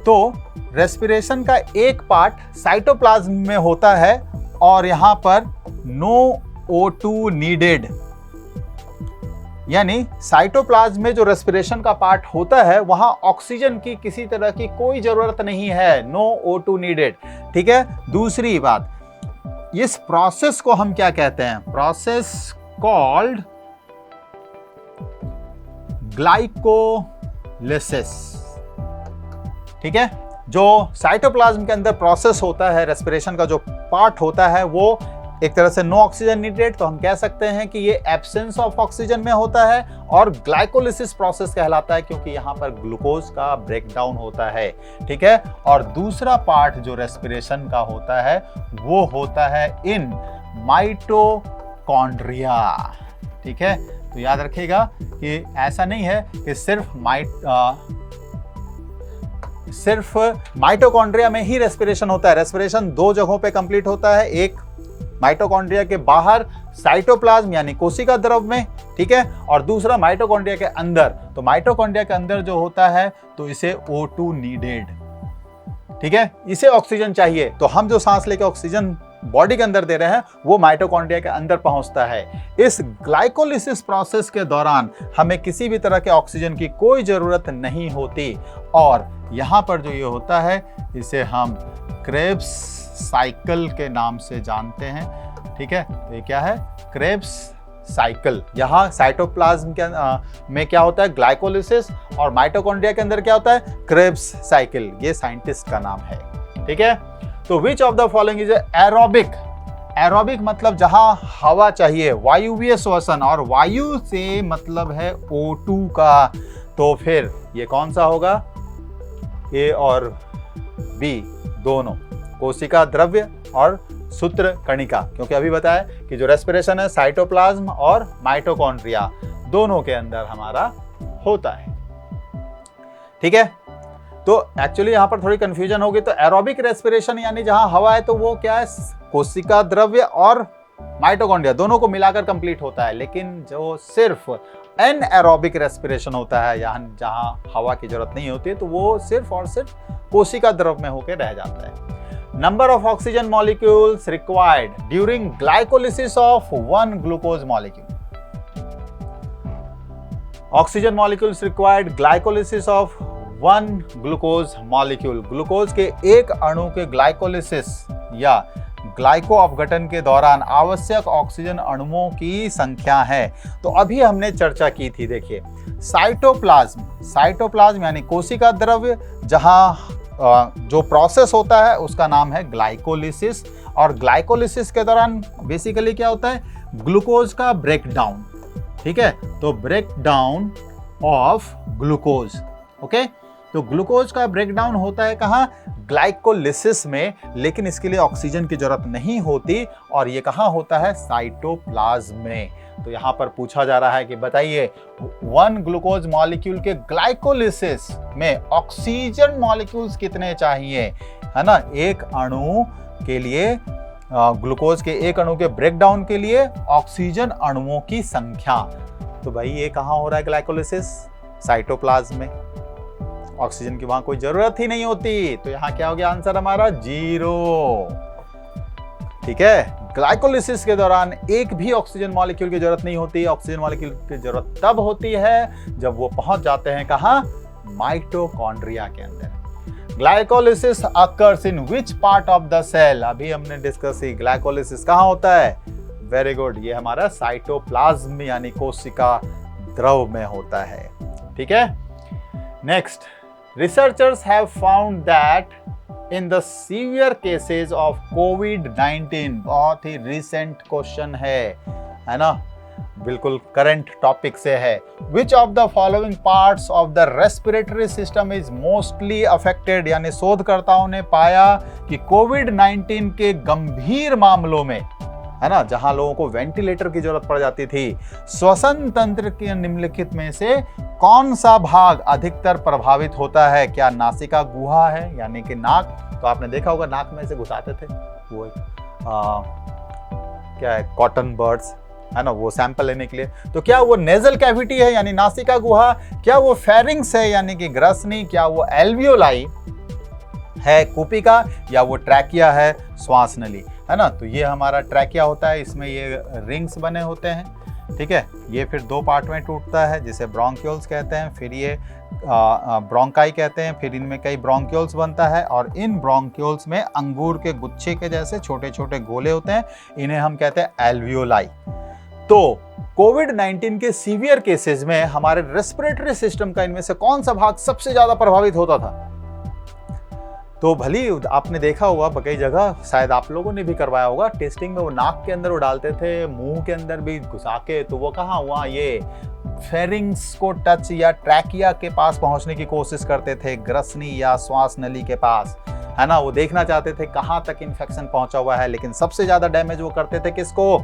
तो रेस्पिरेशन का एक पार्ट साइटोप्लाज्म में होता है और यहां पर नो O2 नीडेड, यानी साइटोप्लाज्म में जो रेस्पिरेशन का पार्ट होता है वहां ऑक्सीजन की किसी तरह की कोई जरूरत नहीं है, नो O2 नीडेड। ठीक है। दूसरी बात, इस प्रोसेस को हम क्या कहते हैं, प्रोसेस कॉल्ड ग्लाइकोलिसिस। ठीक है। जो साइटोप्लाज्म के अंदर प्रोसेस होता है, रेस्पिरेशन का जो पार्ट होता है वो एक तरह से नो ऑक्सीजन नीडेड, तो हम कह सकते हैं कि ये एब्सेंस ऑफ ऑक्सीजन में होता है और ग्लाइकोलिसिस प्रोसेस कहलाता है क्योंकि यहां पर ग्लूकोज का ब्रेकडाउन होता है। ठीक है। और दूसरा पार्ट जो रेस्पिरेशन का होता है वो होता है इन माइटोकॉन्ड्रिया। ठीक है। तो याद रखिएगा कि ऐसा नहीं है कि सिर्फ माइटोकॉन्ड्रिया में ही रेस्पिरेशन होता है। रेस्पिरेशन दो जगहों पे कंप्लीट होता है, एक माइटोकॉन्ड्रिया के बाहर साइटोप्लाज्म यानी कोशिका द्रव में, ठीक है, और दूसरा माइटोकॉन्ड्रिया के अंदर। तो माइटोकॉन्ड्रिया के अंदर जो होता है तो इसे O2 नीडेड, ठीक है, इसे ऑक्सीजन चाहिए। तो हम जो सांस लेके ऑक्सीजन बॉडी के अंदर दे रहे हैं वो माइटोकॉन्ड्रिया के अंदर पहुंचता है। इस ग्लाइकोलिसिस प्रोसेस के दौरान हमें किसी भी तरह के ऑक्सीजन की कोई जरूरत नहीं होती और यहां पर जो ये होता है इसे हम क्रेब्स साइकिल के नाम से जानते हैं। ठीक है। तो ये क्या है, क्रेब्स साइकिल। यहाँ साइटोप्लाज्म के में क्या होता है, ग्लाइकोलिसिस, और माइटोकॉन्ड्रिया के अंदर क्या होता है, क्रेब्स साइकिल। ये साइंटिस्ट का नाम है। ठीक है। तो which of the following is aerobic. Aerobic मतलब जहां हवा चाहिए, वायुवीय श्वसन, और वायु से मतलब है O2 का। तो फिर ये कौन सा होगा, ए और बी दोनों, कोशिका द्रव्य और सूत्र कणिका, क्योंकि अभी बताया कि जो रेस्पिरेशन है साइटोप्लाज्म और माइटोकॉन्ड्रिया दोनों के अंदर हमारा होता है। ठीक है। तो एक्चुअली यहां पर थोड़ी कंफ्यूजन होगी। तो एरोबिक रेस्पिरेशन यानी जहां हवा है तो वो क्या है, कोशिका द्रव्य और माइटोकॉन्ड्रिया दोनों को मिलाकर कंप्लीट होता है। लेकिन जो सिर्फ एनएरोबिक रेस्पिरेशन होता है, जहां हवा की जरूरत नहीं होती है, तो वो सिर्फ और सिर्फ कोशिका द्रव में होकर रह जाता है। Number of oxygen molecules required during glycolysis of one glucose molecule. Oxygen molecules required glycolysis of one glucose molecule. Glucose के एक अणु के ग्लाइकोलिसिस या ग्लाइको अपघटन के दौरान आवश्यक ऑक्सीजन अणुओं की संख्या है। तो अभी हमने चर्चा की थी, देखिए साइटोप्लाज्म यानी कोशिका द्रव्य, जहां जो प्रोसेस होता है उसका नाम है ग्लाइकोलिसिस, और ग्लाइकोलिसिस के दौरान बेसिकली क्या होता है, ग्लूकोज का ब्रेकडाउन। ठीक है। तो ब्रेकडाउन ऑफ ग्लूकोज। ओके। तो ग्लूकोज का ब्रेकडाउन होता है कहाँ, ग्लाइकोलिसिस में, लेकिन इसके लिए ऑक्सीजन की जरूरत नहीं होती, और ये कहाँ होता है, साइटोप्लाज्म में। तो यहां पर पूछा जा रहा है कि बताइए वन ग्लूकोज मॉलिक्यूल के ग्लाइकोलिसिस में ऑक्सीजन मॉलिक्यूल्स कितने चाहिए, है ना, एक अणु के लिए, ग्लूकोज के एक अणु के ब्रेकडाउन के लिए ऑक्सीजन अणुओं की संख्या। तो भाई ये कहां हो रहा है ग्लाइकोलिसिस, साइटोप्लाज्म में। ऑक्सीजन की वहां कोई जरूरत ही नहीं होती, तो यहां क्या हो गया आंसर हमारा, 0। ठीक है। ग्लाइकोलिसिस के दौरान एक भी ऑक्सीजन मॉलिक्यूल की जरूरत नहीं होती। ऑक्सीजन मॉलिक्यूल की जरूरत तब होती है जब वो पहुंच जाते हैं कहां, माइटोकॉन्ड्रिया के अंदर। Glycolysis occurs in which part of the cell. अभी हमने डिस्कस की ग्लाइकोलिसिस कहां होता है, वेरी गुड, ये हमारा साइटोप्लाज्म यानी कोशिका द्रव में होता है। ठीक है। Next, researchers have found that in the severe cases of COVID-19, बहुत ही रिसेंट क्वेश्चन है ना, बिल्कुल करंट टॉपिक से है। Which of the following parts of the respiratory system is mostly affected, यानी शोधकर्ताओं ने पाया कि कोविड-19 के गंभीर मामलों में, है ना, जहां लोगों को वेंटिलेटर की जरूरत पड़ जाती थी, श्वसन तंत्र के निम्नलिखित में से कौन सा भाग अधिकतर प्रभावित होता है? क्या नासिका गुहा है यानी कि नाक? तो आपने देखा होगा नाक में से घुसाते थे वो क्या है, कॉटन बर्ड्स है ना, वो सैंपल लेने के लिए। तो क्या वो नेजल कैविटी है यानी नासिका गुहा? क्या वो फेरिंग्स है यानी कि ग्रसनी? क्या वो एल्वियोलाई है कुपिका? या वो ट्रैकिया है श्वास नली, है ना। तो ये हमारा ट्रैकिया होता है, इसमें ये रिंग्स बने होते हैं, ठीक है। ये फिर दो पार्ट में टूटता है जिसे ब्रोंक्यूल्स कहते हैं, फिर ये ब्रोंकाई कहते हैं, फिर इनमें कई ब्रोंक्यूल्स बनता है और इन ब्रोंक्यूल्स में अंगूर के गुच्छे के जैसे छोटे छोटे गोले होते हैं, इन्हें हम कहते हैं एल्वियोलाई। तो कोविड-19 के सीवियर केसेस में हमारे रेस्पिरेटरी सिस्टम का इनमें से कौन सा भाग सबसे ज्यादा प्रभावित होता था? तो भली आपने देखा होगा कई जगह, शायद आप लोगों ने भी करवाया होगा टेस्टिंग में, वो नाक के अंदर वो डालते थे, मुंह के अंदर भी घुसा के, तो वो कहाँ हुआ, ये फेरिंग्स को टच या ट्रैकिया के पास पहुंचने की कोशिश करते थे, ग्रसनी या श्वास नली के पास, है ना। वो देखना चाहते थे कहाँ तक इन्फेक्शन पहुंचा हुआ है, लेकिन सबसे ज्यादा डैमेज वो करते थे किसको?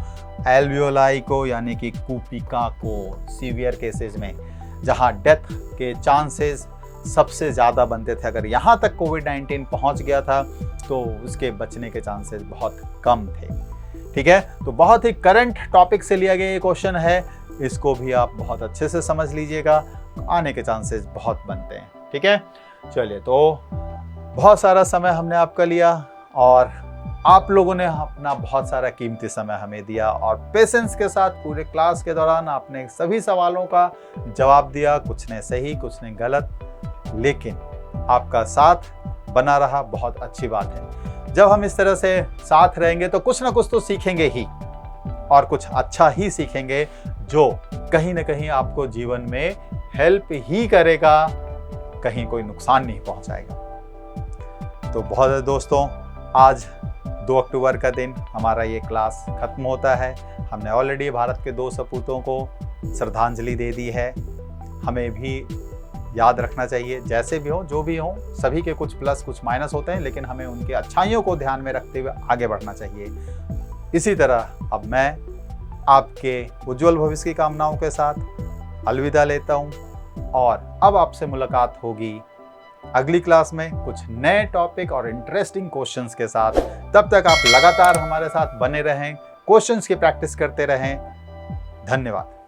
एल्वियोलाई को यानी कि कुपिका को, सीवियर केसेस में जहां डेथ के चांसेस सबसे ज्यादा बनते थे। अगर यहां तक कोविड-19 पहुंच गया था तो उसके बचने के चांसेस बहुत कम थे, ठीक है। तो बहुत ही करंट टॉपिक से लिया गया ये क्वेश्चन है, इसको भी आप बहुत अच्छे से समझ लीजिएगा, आने के चांसेस बहुत बनते हैं, ठीक है। चलिए, तो बहुत सारा समय हमने आपका लिया और आप लोगों ने अपना बहुत सारा कीमती समय हमें दिया और पेशेंस के साथ पूरे क्लास के दौरान आपने सभी सवालों का जवाब दिया, कुछ ने सही कुछ ने गलत, लेकिन आपका साथ बना रहा, बहुत अच्छी बात है। जब हम इस तरह से साथ रहेंगे तो कुछ ना कुछ तो सीखेंगे ही और कुछ अच्छा ही सीखेंगे जो कहीं ना कहीं आपको जीवन में हेल्प ही करेगा, कहीं कोई नुकसान नहीं पहुंचाएगा। तो बहुत दोस्तों, आज 2 अक्टूबर का दिन हमारा ये क्लास खत्म होता है। हमने ऑलरेडी भारत के 2 सपूतों को श्रद्धांजलि दे दी है। हमें भी याद रखना चाहिए, जैसे भी हो जो भी हो, सभी के कुछ प्लस कुछ माइनस होते हैं, लेकिन हमें उनके अच्छाइयों को ध्यान में रखते हुए आगे बढ़ना चाहिए। इसी तरह अब मैं आपके उज्जवल भविष्य की कामनाओं के साथ अलविदा लेता हूँ और अब आपसे मुलाकात होगी अगली क्लास में कुछ नए टॉपिक और इंटरेस्टिंग क्वेश्चंस के साथ। तब तक आप लगातार हमारे साथ बने रहें, क्वेश्चंस की प्रैक्टिस करते रहें। धन्यवाद।